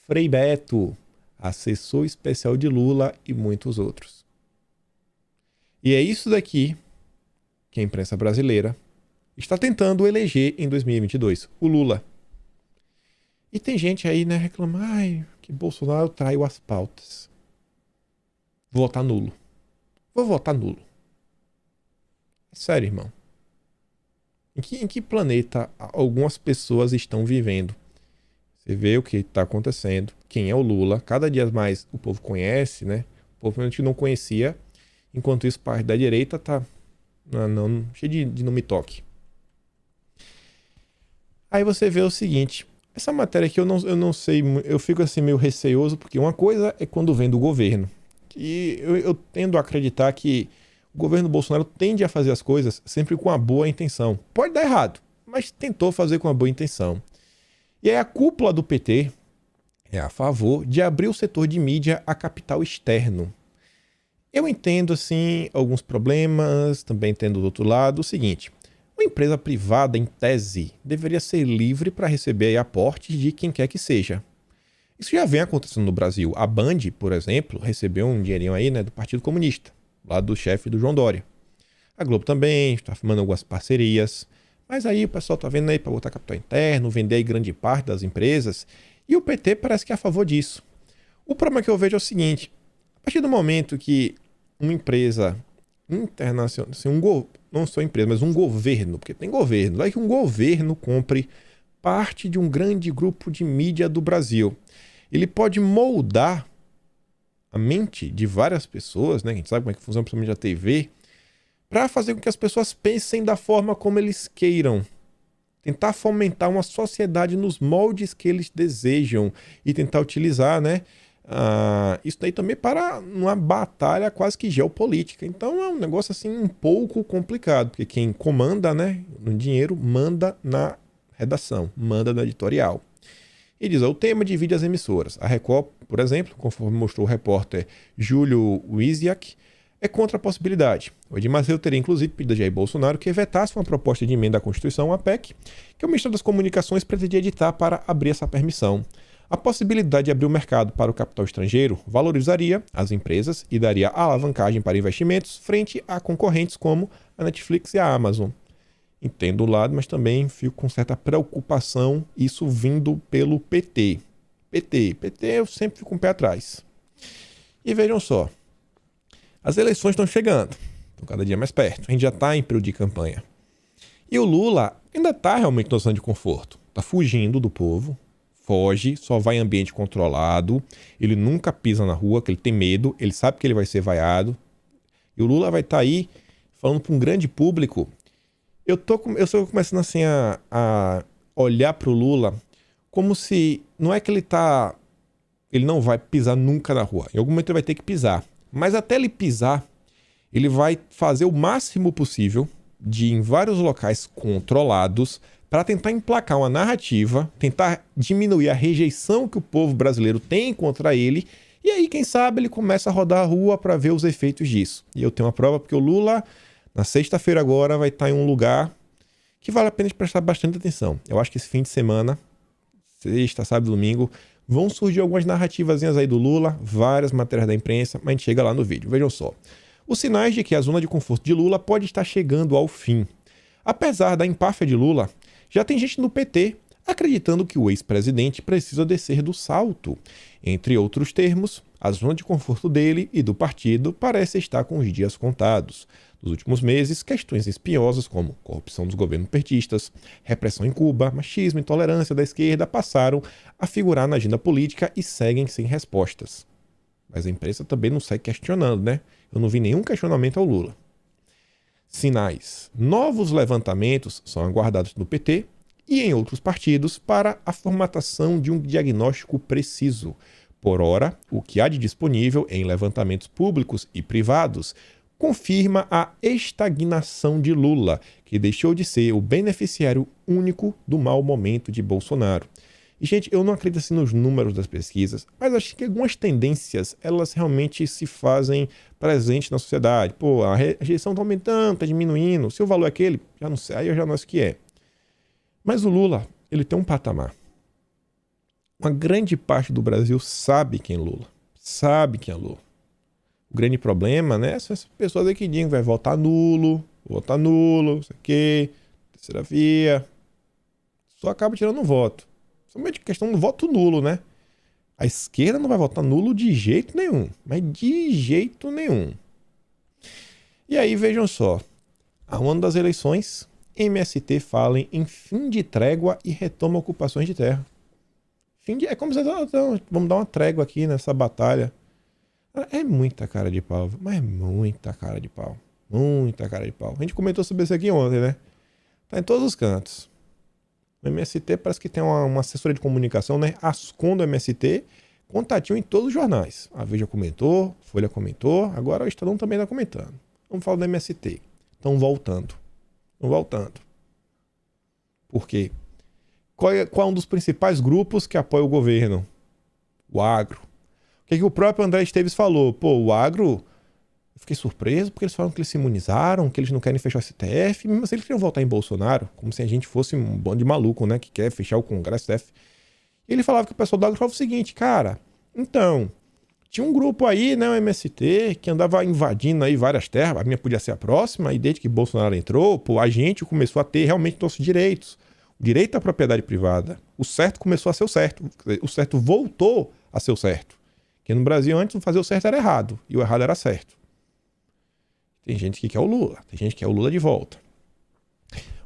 Frei Beto, assessor especial de Lula e muitos outros. E é isso daqui que a imprensa brasileira está tentando eleger em 2022, o Lula. E tem gente aí, né, reclamando, que Bolsonaro traiu as pautas. Vou votar nulo. Vou votar nulo. É sério, irmão. Em que planeta algumas pessoas estão vivendo? Você vê o que está acontecendo. Quem é o Lula? Cada dia mais o povo conhece, né? O povo realmente não conhecia. Enquanto isso, parte da direita tá cheio de não me toque. Aí você vê o seguinte. Essa matéria aqui eu não sei, eu fico assim meio receoso, porque uma coisa é quando vem do governo. E eu tendo a acreditar que o governo Bolsonaro tende a fazer as coisas sempre com a boa intenção. Pode dar errado, mas tentou fazer com a boa intenção. E aí a cúpula do PT é a favor de abrir o setor de mídia a capital externo. Eu entendo, assim, alguns problemas, também entendo do outro lado o seguinte. Uma empresa privada, em tese, deveria ser livre para receber aportes de quem quer que seja. Isso já vem acontecendo no Brasil. A Band, por exemplo, recebeu um dinheirinho aí, né, do Partido Comunista, lá do chefe do João Dória. A Globo também está firmando algumas parcerias. Mas aí o pessoal está vendo aí para botar capital interno, vender aí grande parte das empresas. E o PT parece que é a favor disso. O problema que eu vejo é o seguinte. A partir do momento que uma empresa internacional, assim, não só empresa, mas um governo, porque tem governo, vai que um governo compre parte de um grande grupo de mídia do Brasil. Ele pode moldar a mente de várias pessoas, né? A gente sabe como é que funciona principalmente a TV, para fazer com que as pessoas pensem da forma como eles queiram. Tentar fomentar uma sociedade nos moldes que eles desejam e tentar utilizar, né? Isso daí também para uma batalha quase que geopolítica. Então é um negócio assim um pouco complicado, porque quem comanda, né, no dinheiro manda na redação, manda no editorial. E diz, o tema divide as emissoras. A Record, por exemplo, conforme mostrou o repórter Júlio Wisiak, é contra a possibilidade. O Edir Macedo teria inclusive pedido a Jair Bolsonaro que vetasse uma proposta de emenda à Constituição, a PEC, que o Ministério das Comunicações pretendia editar para abrir essa permissão. A possibilidade de abrir o mercado para o capital estrangeiro valorizaria as empresas e daria alavancagem para investimentos frente a concorrentes como a Netflix e a Amazon. Entendo o lado, mas também fico com certa preocupação isso vindo pelo PT. PT eu sempre fico um pé atrás. E vejam só, as eleições estão chegando, estão cada dia mais perto, a gente já está em período de campanha. E o Lula ainda está realmente numa zona de conforto, está fugindo do povo, foge, só vai em ambiente controlado, ele nunca pisa na rua, que ele tem medo, ele sabe que ele vai ser vaiado. E o Lula vai estar aí falando para um grande público. Eu estou começando assim a olhar para o Lula como se não é que ele não vai pisar nunca na rua. Em algum momento ele vai ter que pisar. Mas até ele pisar, ele vai fazer o máximo possível de ir em vários locais controlados para tentar emplacar uma narrativa, tentar diminuir a rejeição que o povo brasileiro tem contra ele E aí, quem sabe, ele começa a rodar a rua para ver os efeitos disso. E eu tenho uma prova porque o Lula, na sexta-feira agora, vai estar em um lugar que vale a pena prestar bastante atenção. Eu acho que esse fim de semana, sexta, sábado, domingo, vão surgir algumas narrativazinhas aí do Lula, várias matérias da imprensa, mas a gente chega lá no vídeo. Vejam só. Os sinais de que a zona de conforto de Lula pode estar chegando ao fim. Apesar da empáfia de Lula, já tem gente no PT acreditando que o ex-presidente precisa descer do salto. Entre outros termos, a zona de conforto dele e do partido parece estar com os dias contados. Nos últimos meses, questões espinhosas como corrupção dos governos petistas, repressão em Cuba, machismo e intolerância da esquerda passaram a figurar na agenda política e seguem sem respostas. Mas a imprensa também não sai questionando, né? Eu não vi nenhum questionamento ao Lula. Sinais. Novos levantamentos são aguardados no PT e em outros partidos para a formatação de um diagnóstico preciso. Por ora, o que há de disponível em levantamentos públicos e privados confirma a estagnação de Lula, que deixou de ser o beneficiário único do mau momento de Bolsonaro. E, gente, eu não acredito assim nos números das pesquisas, mas acho que algumas tendências, elas realmente se fazem presentes na sociedade. Pô, a rejeição está aumentando, está diminuindo. Se o valor é aquele, já não sei, aí eu já não sei o que é. Mas o Lula, ele tem um patamar. Uma grande parte do Brasil sabe quem é Lula. Sabe quem é Lula. O grande problema, né, são essas pessoas aí que dizem que vai votar nulo, não sei o quê, terceira via. Só acaba tirando um voto. Somente questão do voto nulo, né? A esquerda não vai votar nulo de jeito nenhum. Mas de jeito nenhum. E aí, vejam só. A um ano das eleições, MST fala em fim de trégua e retoma ocupações de terra. É como se vamos dar uma trégua aqui nessa batalha. É muita cara de pau, mas é muita cara de pau. Muita cara de pau. A gente comentou sobre isso aqui ontem, né? Tá em todos os cantos. O MST parece que tem uma assessoria de comunicação, né? Ascom do MST, contatinho em todos os jornais. A Veja comentou, Folha comentou, agora o Estadão também está comentando. Vamos falar do MST. Estão voltando. Estão voltando. Por quê? Qual é um dos principais grupos que apoia o governo? O agro. O que o próprio André Esteves falou? Pô, o agro... Eu fiquei surpreso porque eles falam que eles se imunizaram, que eles não querem fechar o STF, mesmo assim eles queriam votar em Bolsonaro, como se a gente fosse um bando de maluco, né, que quer fechar o Congresso, STF. E ele falava que o pessoal do agro falava o seguinte, cara, então, tinha um grupo aí, né, o MST, que andava invadindo aí várias terras, a minha podia ser a próxima, e desde que Bolsonaro entrou, pô, a gente começou a ter realmente nossos direitos. O direito à propriedade privada. O certo começou a ser o certo. O certo voltou a ser o certo. Porque no Brasil, antes, fazer o certo era errado, e o errado era certo. Tem gente que quer o Lula, tem gente que quer o Lula de volta.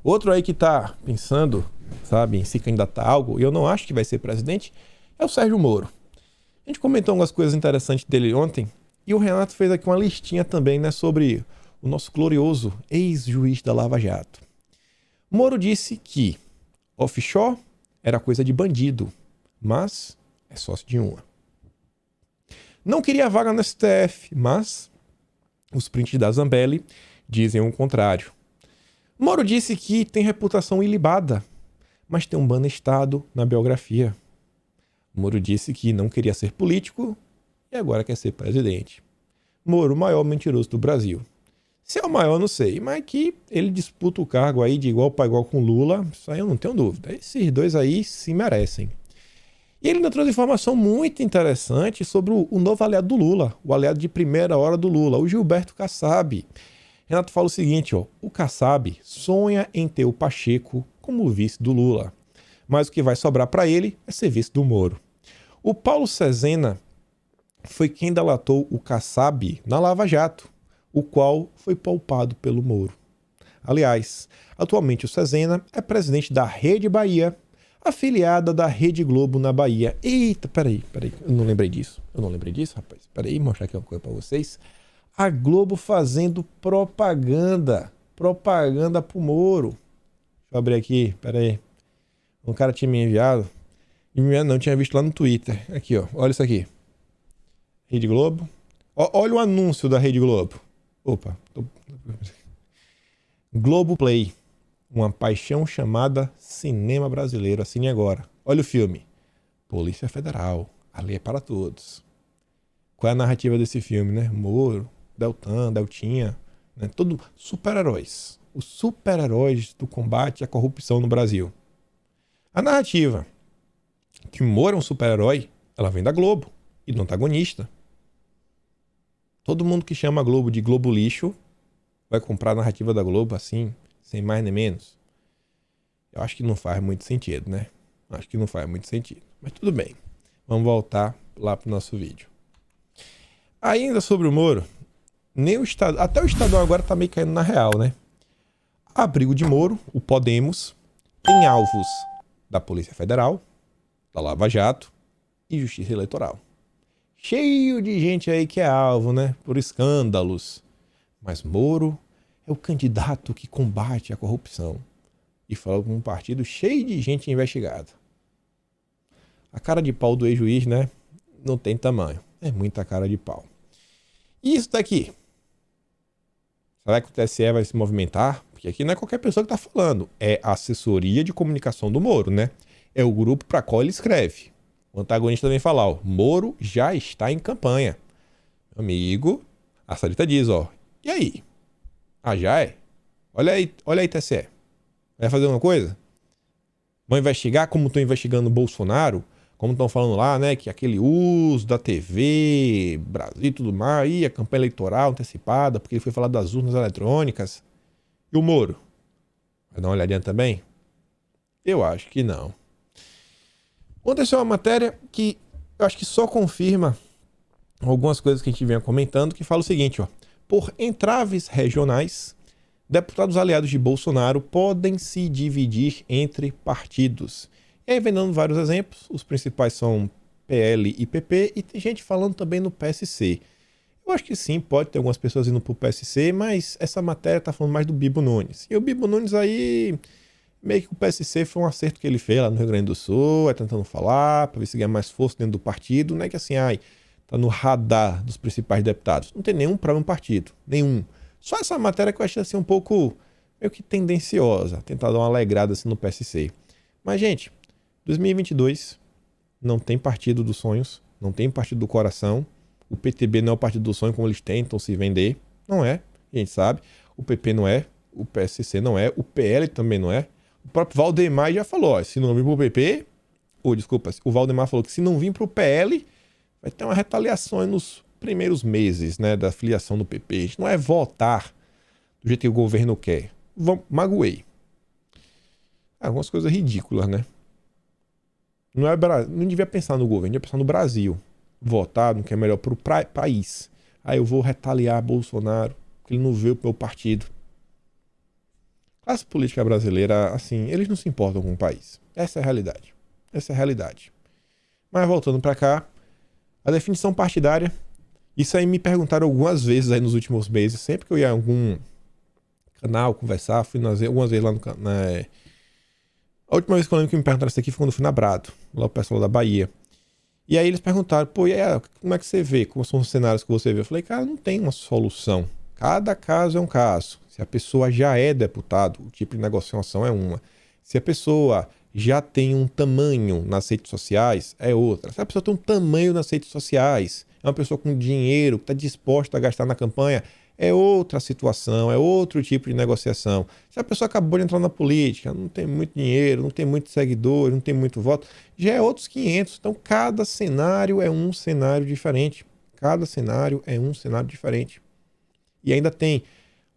Outro aí que tá pensando, sabe, em se candidatar a algo, e eu não acho que vai ser presidente, é o Sérgio Moro. A gente comentou algumas coisas interessantes dele ontem, e o Renato fez aqui uma listinha também, né, sobre o nosso glorioso ex-juiz da Lava Jato. Moro disse que offshore era coisa de bandido, mas é sócio de uma. Não queria vaga no STF, mas... os prints da Zambelli dizem o contrário. Moro disse que tem reputação ilibada, mas tem um banestado na biografia. Moro disse que não queria ser político e agora quer ser presidente. Moro, o maior mentiroso do Brasil. Se é o maior, não sei, mas que ele disputa o cargo aí de igual para igual com Lula, isso aí eu não tenho dúvida. Esses dois aí se merecem. E ele ainda trouxe informação muito interessante sobre o novo aliado do Lula, o aliado de primeira hora do Lula, o Gilberto Kassab. Renato fala o seguinte, ó, o Kassab sonha em ter o Pacheco como vice do Lula, mas o que vai sobrar para ele é ser vice do Moro. O Paulo Cesena foi quem delatou o Kassab na Lava Jato, o qual foi poupado pelo Moro. Aliás, atualmente o Cesena é presidente da Rede Bahia, afiliada da Rede Globo na Bahia. Eita, peraí, eu não lembrei disso, rapaz. Peraí, mostrar aqui uma coisa pra vocês. A Globo fazendo propaganda pro Moro. Deixa eu abrir aqui, peraí. Um cara tinha me enviado. Não, tinha visto lá no Twitter. Aqui, ó, olha isso aqui. Rede Globo. Olha o anúncio da Rede Globo. Opa. Globo Play. Uma paixão chamada cinema brasileiro. Assine agora. Olha o filme. Polícia Federal. A lei é para todos. Qual é a narrativa desse filme, né? Moro, Deltan, Deltinha, né? Todo super-heróis. Os super-heróis do combate à corrupção no Brasil. A narrativa que Moro é um super-herói, ela vem da Globo e do antagonista. Todo mundo que chama a Globo de Globo lixo vai comprar a narrativa da Globo assim, sem mais nem menos. Eu acho que não faz muito sentido, né? Acho que não faz muito sentido. Mas tudo bem. Vamos voltar lá pro nosso vídeo. Ainda sobre o Moro, nem o Estado, até o Estadão agora tá meio caindo na real, né? Abrigo de Moro, o Podemos, tem alvos da Polícia Federal, da Lava Jato e Justiça Eleitoral. Cheio de gente aí que é alvo, né? Por escândalos. Mas Moro é o candidato que combate a corrupção. E fala com um partido cheio de gente investigada. A cara de pau do ex-juiz, né? Não tem tamanho. É muita cara de pau. E isso daqui? Será que o TSE vai se movimentar? Porque aqui não é qualquer pessoa que está falando. É a assessoria de comunicação do Moro, né? É o grupo para qual ele escreve. O antagonista também fala, ó, Moro já está em campanha. Meu amigo, a Sarita diz, ó, e aí? Ah, já é? Olha aí, TSE. Vai fazer uma coisa? Vão investigar como estão investigando o Bolsonaro? Como estão falando lá, né? Que aquele uso da TV, Brasil e tudo mais, aí a campanha eleitoral antecipada, porque ele foi falar das urnas eletrônicas. E o Moro? Vai dar uma olhadinha também? Eu acho que não. Aconteceu uma matéria que eu acho que só confirma algumas coisas que a gente vinha comentando, que fala o seguinte, ó. Por entraves regionais, deputados aliados de Bolsonaro podem se dividir entre partidos. E aí vem dando vários exemplos, os principais são PL e PP, e tem gente falando também no PSC. Eu acho que sim, pode ter algumas pessoas indo pro PSC, mas essa matéria tá falando mais do Bibo Nunes. E o Bibo Nunes aí, meio que o PSC foi um acerto que ele fez lá no Rio Grande do Sul, tentando falar, para ver se ganhar mais força dentro do partido, não é que assim, tá no radar dos principais deputados. Não tem nenhum problema no partido, nenhum. Só essa matéria que eu achei assim um pouco meio que tendenciosa, tentar dar uma alegrada assim no PSC. Mas, gente, 2022 não tem partido dos sonhos, não tem partido do coração. O PTB não é o partido do sonho como eles tentam se vender. Não é, a gente sabe. O PP não é, o PSC não é, o PL também não é. O próprio Valdemar já falou, ó, se não vir pro PP, o Valdemar falou que se não vir pro PL, vai ter uma retaliação aí nos primeiros meses, né, da filiação do PP. A gente não é votar do jeito que o governo quer. Magoei. Algumas coisas ridículas, né? Não devia pensar no governo, devia pensar no Brasil. Votar no que é melhor pro país. Aí eu vou retaliar Bolsonaro, porque ele não veio pro meu partido. A classe política brasileira, assim, eles não se importam com o país. Essa é a realidade. Essa é a realidade. Mas voltando pra cá, a definição partidária, isso aí me perguntaram algumas vezes aí nos últimos meses, sempre que eu ia em algum canal conversar, fui algumas vezes lá no canal. A última vez que eu lembro que me perguntaram isso aqui foi quando eu fui na Brado, lá o pessoal da Bahia. E aí eles perguntaram, pô, e aí, como é que você vê? Como são os cenários que você vê? Eu falei, cara, não tem uma solução. Cada caso é um caso. Se a pessoa já é deputado, o tipo de negociação é uma. Se a pessoa já tem um tamanho nas redes sociais, é outra. Se a pessoa tem um tamanho nas redes sociais, é uma pessoa com dinheiro, que está disposta a gastar na campanha, é outra situação, é outro tipo de negociação. Se a pessoa acabou de entrar na política, não tem muito dinheiro, não tem muito seguidor, não tem muito voto, já é outros 500. Então, cada cenário é um cenário diferente. Cada cenário é um cenário diferente. E ainda tem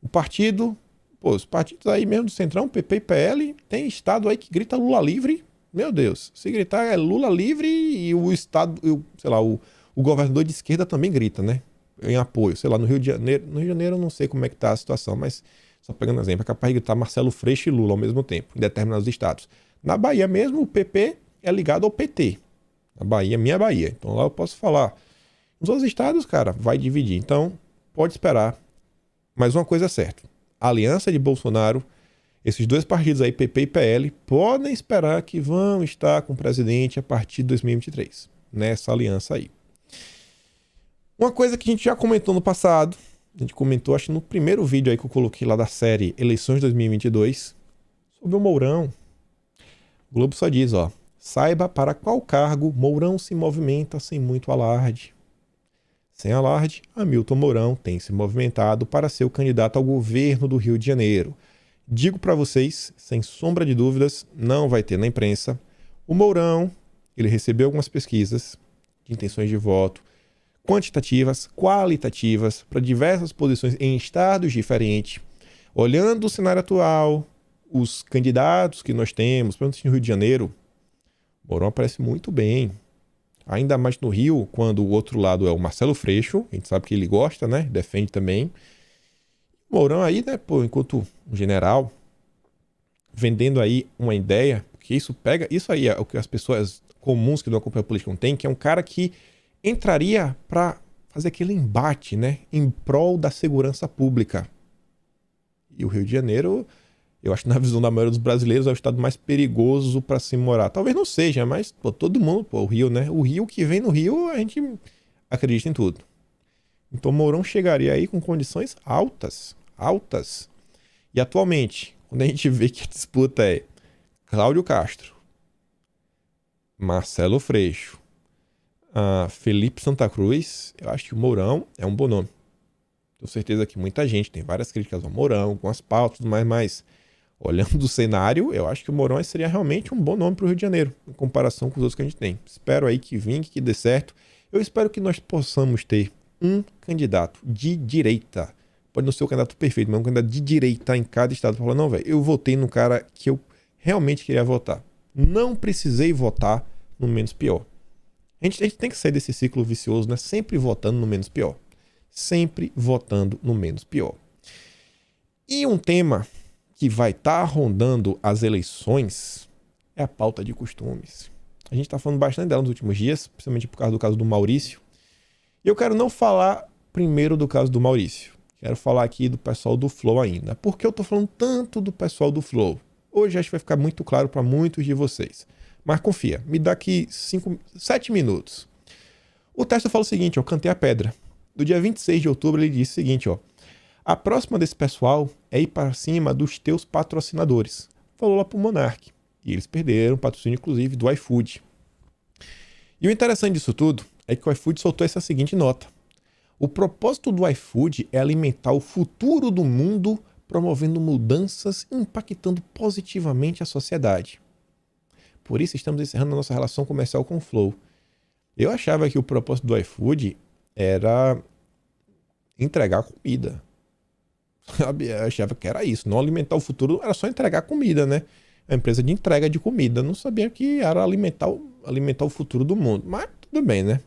o partido, os partidos aí mesmo do Centrão, PP e PL, tem estado aí que grita Lula livre. Meu Deus, se gritar é Lula livre e o estado, sei lá, o governador de esquerda também grita, né? Em apoio, sei lá, no Rio de Janeiro. No Rio de Janeiro eu não sei como é que tá a situação, mas só pegando exemplo, é capaz de gritar Marcelo Freixo e Lula ao mesmo tempo, em determinados estados. Na Bahia mesmo, o PP é ligado ao PT. Na Bahia, minha Bahia. Então lá eu posso falar. Nos outros estados, cara, vai dividir. Então, pode esperar. Mas uma coisa é certa. A aliança de Bolsonaro, esses dois partidos aí, PP e PL, podem esperar que vão estar com o presidente a partir de 2023. Nessa aliança aí. Uma coisa que a gente já comentou no passado, a gente comentou acho no primeiro vídeo aí que eu coloquei lá da série Eleições 2022, sobre o Mourão. O Globo só diz, ó, saiba para qual cargo Mourão se movimenta sem muito alarde. Sem alarde, Hamilton Mourão tem se movimentado para ser o candidato ao governo do Rio de Janeiro. Digo para vocês, sem sombra de dúvidas, não vai ter na imprensa. O Mourão, ele recebeu algumas pesquisas de intenções de voto, quantitativas, qualitativas, para diversas posições em estados diferentes. Olhando o cenário atual, os candidatos que nós temos, principalmente no Rio de Janeiro, Mourão aparece muito bem. Ainda mais no Rio, quando o outro lado é o Marcelo Freixo, a gente sabe que ele gosta, né? Defende também. Mourão aí, né, pô, enquanto um general, vendendo aí uma ideia, que isso aí é o que as pessoas comuns que não acompanham a política não têm, que é um cara que entraria para fazer aquele embate, né, em prol da segurança pública. E o Rio de Janeiro, eu acho que na visão da maioria dos brasileiros, é o estado mais perigoso para se morar. Talvez não seja, mas pô, todo mundo, pô, o Rio, né? O Rio que vem no Rio, a gente acredita em tudo. Então Mourão chegaria aí com condições altas. E atualmente, quando a gente vê que a disputa é Cláudio Castro, Marcelo Freixo, Felipe Santa Cruz, eu acho que o Mourão é um bom nome. Tenho certeza que muita gente tem várias críticas ao Mourão, com as pautas e tudo mais, mas olhando o cenário, eu acho que o Mourão seria realmente um bom nome para o Rio de Janeiro, em comparação com os outros que a gente tem. Espero aí que vingue, que dê certo. Eu espero que nós possamos ter um candidato de direita. Pode não ser o candidato perfeito, mas um candidato de direita em cada estado para falar, não, velho, eu votei no cara que eu realmente queria votar. Não precisei votar no menos pior. A gente tem que sair desse ciclo vicioso, né? Sempre votando no menos pior. Sempre votando no menos pior. E um tema que vai estar rondando as eleições é a pauta de costumes. A gente está falando bastante dela nos últimos dias, principalmente por causa do caso do Maurício. E eu quero não falar primeiro do caso do Maurício. Quero falar aqui do pessoal do Flow ainda. Por que eu estou falando tanto do pessoal do Flow? Hoje acho que vai ficar muito claro para muitos de vocês. Mas confia, me dá aqui 7 minutos. O texto fala o seguinte, eu cantei a pedra. Do dia 26 de outubro ele disse o seguinte, ó. A próxima desse pessoal é ir para cima dos teus patrocinadores. Falou lá pro Monark. E eles perderam o patrocínio, inclusive, do iFood. E o interessante disso tudo é que o iFood soltou essa seguinte nota. O propósito do iFood é alimentar o futuro do mundo, promovendo mudanças e impactando positivamente a sociedade. Por isso estamos encerrando a nossa relação comercial com o Flow. Eu achava que o propósito do iFood era entregar comida. Eu achava que era isso. Não alimentar o futuro era só entregar comida, né? A empresa de entrega de comida. Não sabia que era alimentar o futuro do mundo. Mas tudo bem, né?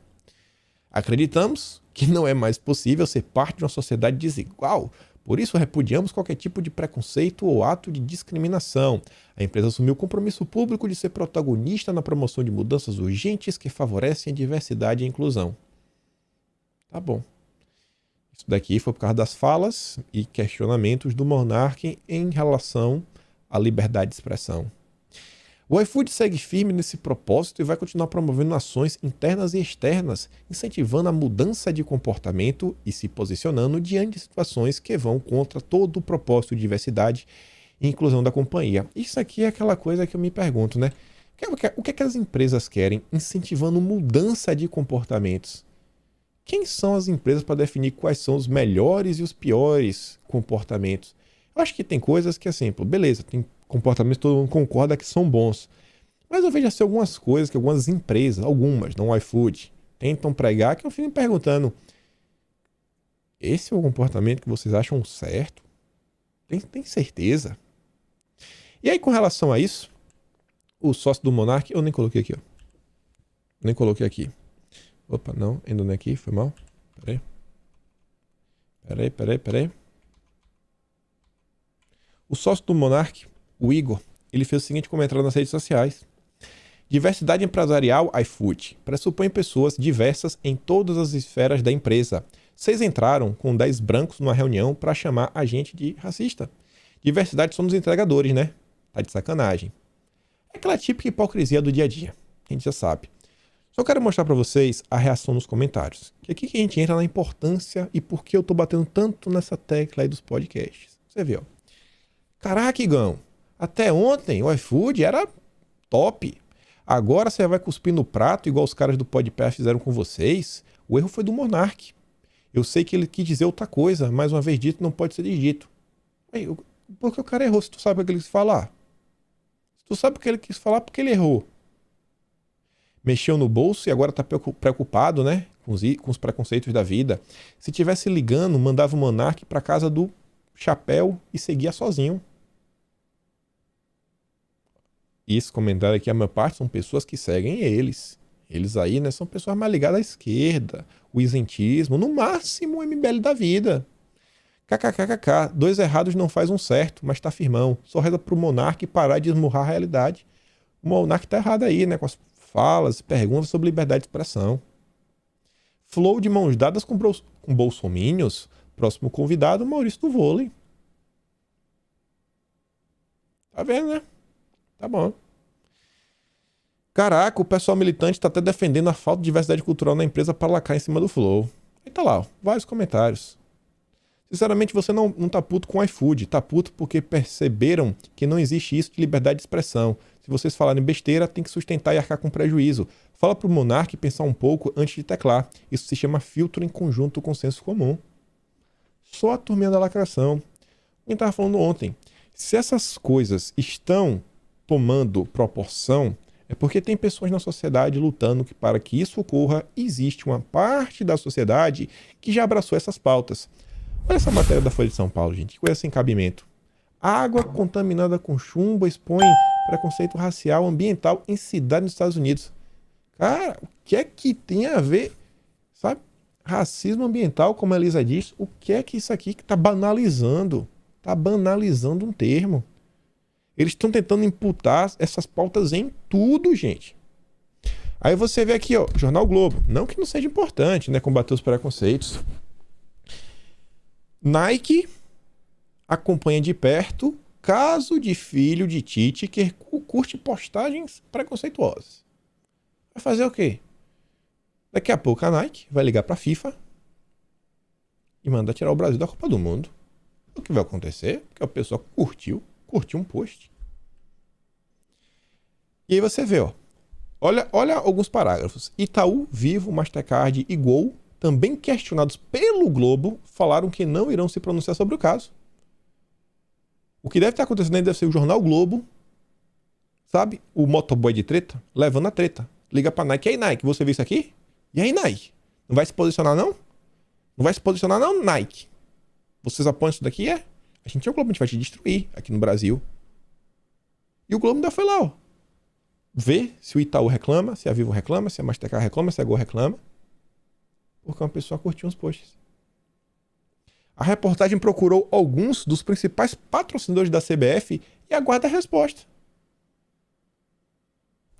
Acreditamos que não é mais possível ser parte de uma sociedade desigual. Por isso repudiamos qualquer tipo de preconceito ou ato de discriminação. A empresa assumiu o compromisso público de ser protagonista na promoção de mudanças urgentes que favorecem a diversidade e a inclusão. Tá bom. Isso daqui foi por causa das falas e questionamentos do Monark em relação à liberdade de expressão. O iFood segue firme nesse propósito e vai continuar promovendo ações internas e externas, incentivando a mudança de comportamento e se posicionando diante de situações que vão contra todo o propósito de diversidade e inclusão da companhia. Isso aqui é aquela coisa que eu me pergunto, né? O que é que as empresas querem incentivando mudança de comportamentos? Quem são as empresas para definir quais são os melhores e os piores comportamentos? Eu acho que tem coisas que, assim, beleza, tem comportamentos que todo mundo concorda que são bons. Mas eu vejo assim algumas coisas que algumas empresas, algumas, não o iFood, tentam pregar que eu fico me perguntando, esse é o comportamento que vocês acham certo? Tem certeza? E aí, com relação a isso, o sócio do Monark, eu nem coloquei aqui, ó. Nem coloquei aqui. Opa, não, ainda não é aqui, foi mal. Peraí. O sócio do Monark, o Igor, ele fez o seguinte comentário nas redes sociais. Diversidade empresarial iFood pressupõe pessoas diversas em todas as esferas da empresa. Vocês entraram com 10 brancos numa reunião para chamar a gente de racista. Diversidade somos entregadores, né? Tá de sacanagem. É aquela típica hipocrisia do dia a dia. A gente já sabe. Só quero mostrar para vocês a reação nos comentários. Que aqui que a gente entra na importância e por que eu tô batendo tanto nessa tecla aí dos podcasts. Você vê, ó. Caraca, Igão, até ontem o iFood era top. Agora você vai cuspir no prato igual os caras do Podpah fizeram com vocês. O erro foi do Monark. Eu sei que ele quis dizer outra coisa, mas uma vez dito não pode ser desdito. Porque o cara errou, se tu sabe o que ele quis falar. Se tu sabe o que ele quis falar, porque ele errou. Mexeu no bolso e agora tá preocupado, né? Com os preconceitos da vida. Se tivesse ligando, mandava o Monark pra casa do Chapéu e seguia sozinho. E esse comentário aqui, a maior parte são pessoas que seguem eles. Eles aí, né, são pessoas mais ligadas à esquerda, o isentismo, no máximo o MBL da vida. KKKKK, 2 errados não faz um certo, mas tá firmão. Só reza pro Monark parar de esmurrar a realidade. O Monark tá errado aí, né, com as falas, perguntas sobre liberdade de expressão. Flow de mãos dadas com bolsominions. Próximo convidado, Maurício do Vôlei. Tá vendo, né? Tá bom. Caraca, o pessoal militante tá até defendendo a falta de diversidade cultural na empresa para lacrar em cima do Flow. Aí tá lá, ó, vários comentários. Sinceramente, você não tá puto com o iFood. Tá puto porque perceberam que não existe isso de liberdade de expressão. Se vocês falarem besteira, tem que sustentar e arcar com prejuízo. Fala pro Monark pensar um pouco antes de teclar. Isso se chama filtro em conjunto com senso comum. Só a turminha da lacração. Quem tava falando ontem. Se essas coisas estão tomando proporção, é porque tem pessoas na sociedade lutando que para que isso ocorra, existe uma parte da sociedade que já abraçou essas pautas. Olha essa matéria da Folha de São Paulo, gente. Que coisa sem cabimento. Água contaminada com chumbo expõe preconceito racial ambiental em cidade nos Estados Unidos. Cara, o que é que tem a ver, sabe? Racismo ambiental, como a Elisa diz, o que é que isso aqui que tá banalizando? Tá banalizando um termo. Eles estão tentando imputar essas pautas em tudo, gente. Aí você vê aqui, ó, Jornal Globo. Não que não seja importante, né, combater os preconceitos. Nike acompanha de perto caso de filho de Tite que curte postagens preconceituosas. Vai fazer o quê? Daqui a pouco a Nike vai ligar pra FIFA e mandar tirar o Brasil da Copa do Mundo. O que vai acontecer? Porque a pessoa curtiu um post. E aí você vê, ó. Olha alguns parágrafos. Itaú, Vivo, Mastercard e Gol, também questionados pelo Globo, falaram que não irão se pronunciar sobre o caso. O que deve estar acontecendo aí deve ser o Jornal Globo, sabe? O motoboy de treta, levando a treta. Liga pra Nike. E aí, Nike, você viu isso aqui? E aí, Nike? Não vai se posicionar, não? Não vai se posicionar, não, Nike? Vocês apoiam isso daqui? É? A gente é o Globo, a gente vai te destruir aqui no Brasil. E o Globo ainda foi lá, ó. Vê se o Itaú reclama, se a Vivo reclama, se a Mastercard reclama, se a Gol reclama. Porque uma pessoa curtiu uns posts. A reportagem procurou alguns dos principais patrocinadores da CBF e aguarda a resposta.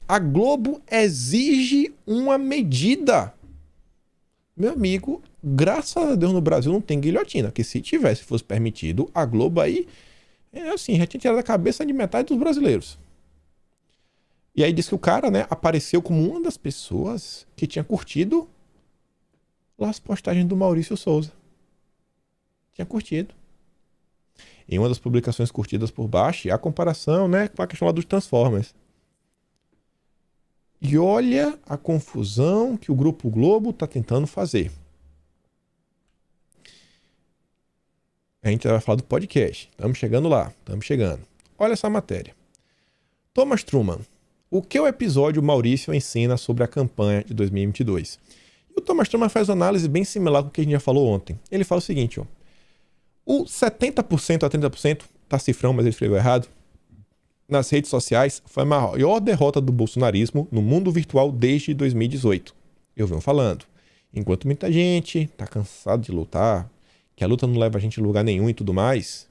A Globo exige uma medida. Meu amigo, graças a Deus no Brasil não tem guilhotina, que se tivesse, fosse permitido, a Globo aí, assim, já tinha tirado a cabeça de metade dos brasileiros. E aí diz que o cara, né, apareceu como uma das pessoas que tinha curtido lá as postagens do Maurício Souza. Tinha curtido. Em uma das publicações curtidas por baixo, a comparação, né, com a questão lá dos Transformers. E olha a confusão que o Grupo Globo está tentando fazer. A gente vai falar do podcast. Estamos chegando lá. Estamos chegando. Olha essa matéria. Thomas Truman. O que o episódio Maurício ensina sobre a campanha de 2022? E o Thomas Truman faz uma análise bem similar com o que a gente já falou ontem. Ele fala o seguinte, ó. O 70% a 30%, tá cifrão, mas ele escreveu errado, nas redes sociais foi a maior derrota do bolsonarismo no mundo virtual desde 2018. Eu venho falando. Enquanto muita gente tá cansado de lutar, que a luta não leva a gente a lugar nenhum e tudo mais,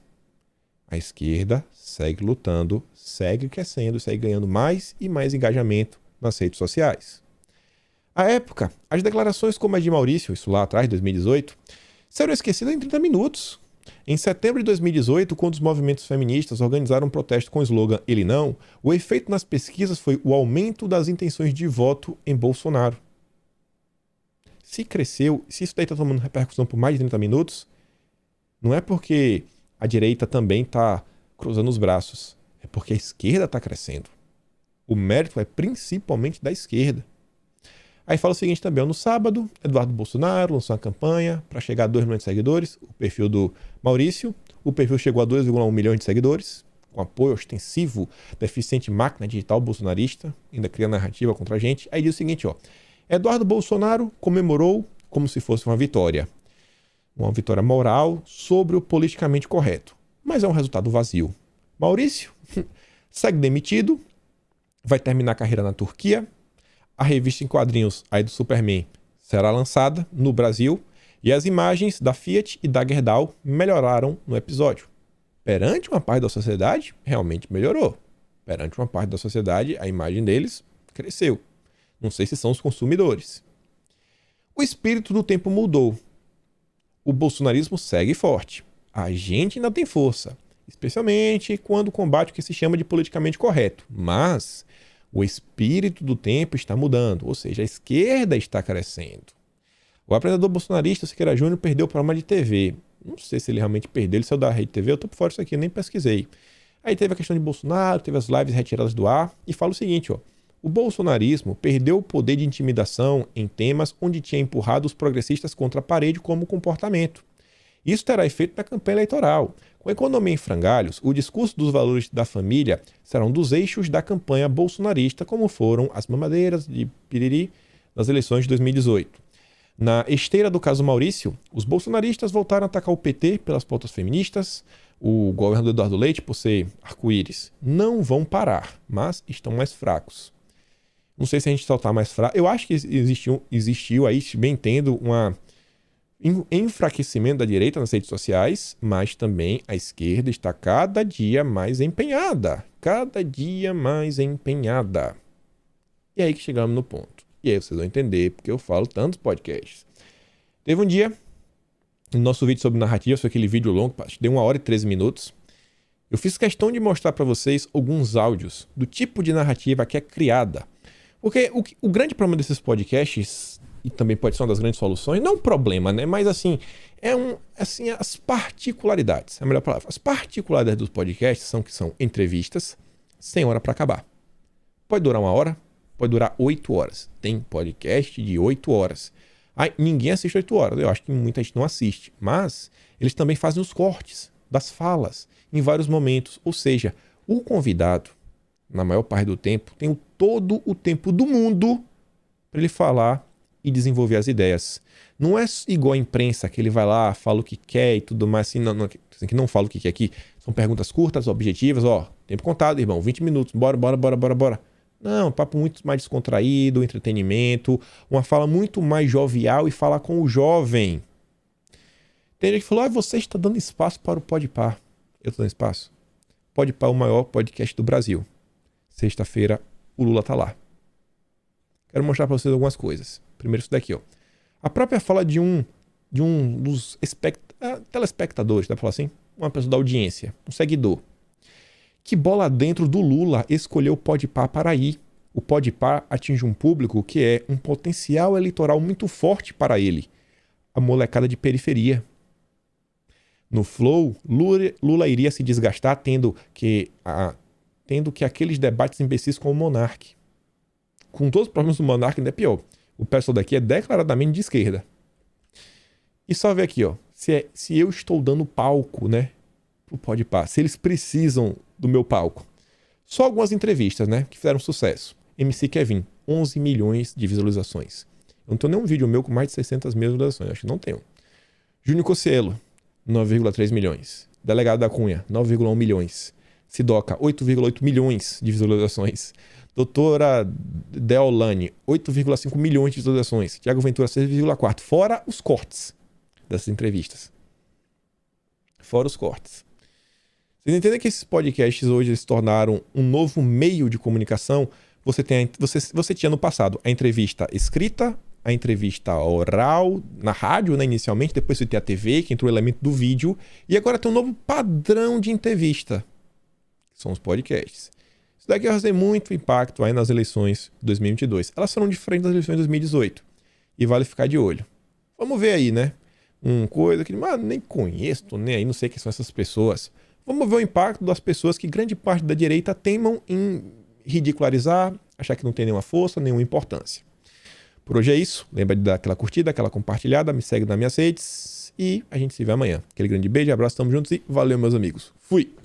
a esquerda segue lutando, segue crescendo, segue ganhando mais e mais engajamento nas redes sociais. À época, as declarações como a de Maurício, isso lá atrás, 2018, serão esquecidas em 30 minutos. Em setembro de 2018, quando os movimentos feministas organizaram um protesto com o slogan Ele Não, o efeito nas pesquisas foi o aumento das intenções de voto em Bolsonaro. Se cresceu, se isso daí está tomando repercussão por mais de 30 minutos, não é porque a direita também está cruzando os braços, é porque a esquerda está crescendo. O mérito é principalmente da esquerda. Aí fala o seguinte também, ó, no sábado, Eduardo Bolsonaro lançou uma campanha para chegar a 2 milhões de seguidores, o perfil do Maurício, o perfil chegou a 2,1 milhões de seguidores, com apoio ostensivo da eficiente máquina digital bolsonarista, ainda cria narrativa contra a gente. Aí diz o seguinte, ó, Eduardo Bolsonaro comemorou como se fosse uma vitória moral sobre o politicamente correto, mas é um resultado vazio. Maurício segue demitido, vai terminar a carreira na Turquia, a revista em quadrinhos aí do Superman será lançada no Brasil e as imagens da Fiat e da Gerdau melhoraram no episódio. Perante uma parte da sociedade, realmente melhorou. Perante uma parte da sociedade, a imagem deles cresceu. Não sei se são os consumidores. O espírito do tempo mudou. O bolsonarismo segue forte. A gente ainda tem força, especialmente quando combate o que se chama de politicamente correto. Mas o espírito do tempo está mudando, ou seja, a esquerda está crescendo. O apresentador bolsonarista Siqueira Júnior perdeu o programa de TV. Não sei se ele realmente perdeu, ele saiu da Rede TV, eu tô por fora disso aqui, eu nem pesquisei. Aí teve a questão de Bolsonaro, teve as lives retiradas do ar, e fala o seguinte, ó, o bolsonarismo perdeu o poder de intimidação em temas onde tinha empurrado os progressistas contra a parede como comportamento. Isso terá efeito na campanha eleitoral. Com a economia em frangalhos, o discurso dos valores da família será um dos eixos da campanha bolsonarista, como foram as mamadeiras de piriri nas eleições de 2018. Na esteira do caso Maurício, os bolsonaristas voltaram a atacar o PT pelas pautas feministas, o governador Eduardo Leite por ser arco-íris. Não vão parar, mas estão mais fracos. Não sei se a gente só está mais fraco. Eu acho que existiu aí, bem entendo, enfraquecimento da direita nas redes sociais, mas também a esquerda está cada dia mais empenhada. Cada dia mais empenhada. E aí que chegamos no ponto. E aí vocês vão entender porque eu falo tantos podcasts. Teve um dia, no nosso vídeo sobre narrativa, foi aquele vídeo longo, deu 1 hora e 13 minutos. Eu fiz questão de mostrar para vocês alguns áudios do tipo de narrativa que é criada. Porque o grande problema desses podcasts, e também pode ser uma das grandes soluções, não é um problema, né? Mas assim, as particularidades, é a melhor palavra. As particularidades dos podcasts são que são entrevistas sem hora para acabar. Pode durar 1 hora, pode durar 8 horas. Tem podcast de 8 horas. Aí, ninguém assiste 8 horas. Eu acho que muita gente não assiste. Mas eles também fazem os cortes das falas em vários momentos. Ou seja, o convidado, na maior parte do tempo, tem todo o tempo do mundo para ele falar e desenvolver as ideias. Não é igual a imprensa, que ele vai lá, fala o que quer e tudo mais, assim, assim, que não fala o que quer aqui. São perguntas curtas, objetivas, ó, tempo contado, irmão, 20 minutos, bora. Não, papo muito mais descontraído, entretenimento, uma fala muito mais jovial e falar com o jovem. Tem gente que falou, você está dando espaço para o Podpah. Eu estou dando espaço? Podpah é o maior podcast do Brasil. Sexta-feira, o Lula tá lá. Quero mostrar para vocês algumas coisas. Primeiro isso daqui, ó. A própria fala de um dos telespectadores, dá pra falar assim? Uma pessoa da audiência, um seguidor. Que bola dentro do Lula escolheu o Podpah para ir. O Podpah atinge um público que é um potencial eleitoral muito forte para ele. A molecada de periferia. No Flow, Lula iria se desgastar tendo que aqueles debates imbecis com o Monark. Com todos os problemas do Monark, ainda é pior. O pessoal daqui é declaradamente de esquerda. E só ver aqui, ó. Se eu estou dando palco, né? Pro Podpah. Se eles precisam do meu palco. Só algumas entrevistas, né? Que fizeram sucesso. MC Kevin, 11 milhões de visualizações. Eu não tenho nenhum vídeo meu com mais de 600 mil visualizações. Acho que não tenho. Júnior Cocielo, 9,3 milhões. Delegado da Cunha, 9,1 milhões. Sidoca, 8,8 milhões de visualizações. Doutora Deolane, 8,5 milhões de visualizações. Tiago Ventura, 6,4. Fora os cortes dessas entrevistas. Fora os cortes. Vocês entendem que esses podcasts hoje se tornaram um novo meio de comunicação? Você tinha no passado a entrevista escrita, a entrevista oral, na rádio, né, inicialmente. Depois você tem a TV, que entrou o elemento do vídeo. E agora tem um novo padrão de entrevista. Que são os podcasts. Isso daqui vai fazer muito impacto aí nas eleições de 2022. Elas serão diferentes das eleições de 2018. E vale ficar de olho. Vamos ver aí, né? Coisa que nem conheço, nem aí, não sei quem são essas pessoas. Vamos ver o impacto das pessoas que grande parte da direita teimam em ridicularizar, achar que não tem nenhuma força, nenhuma importância. Por hoje é isso. Lembra de dar aquela curtida, aquela compartilhada, me segue nas minhas redes e a gente se vê amanhã. Aquele grande beijo, abraço, tamo juntos e valeu, meus amigos. Fui!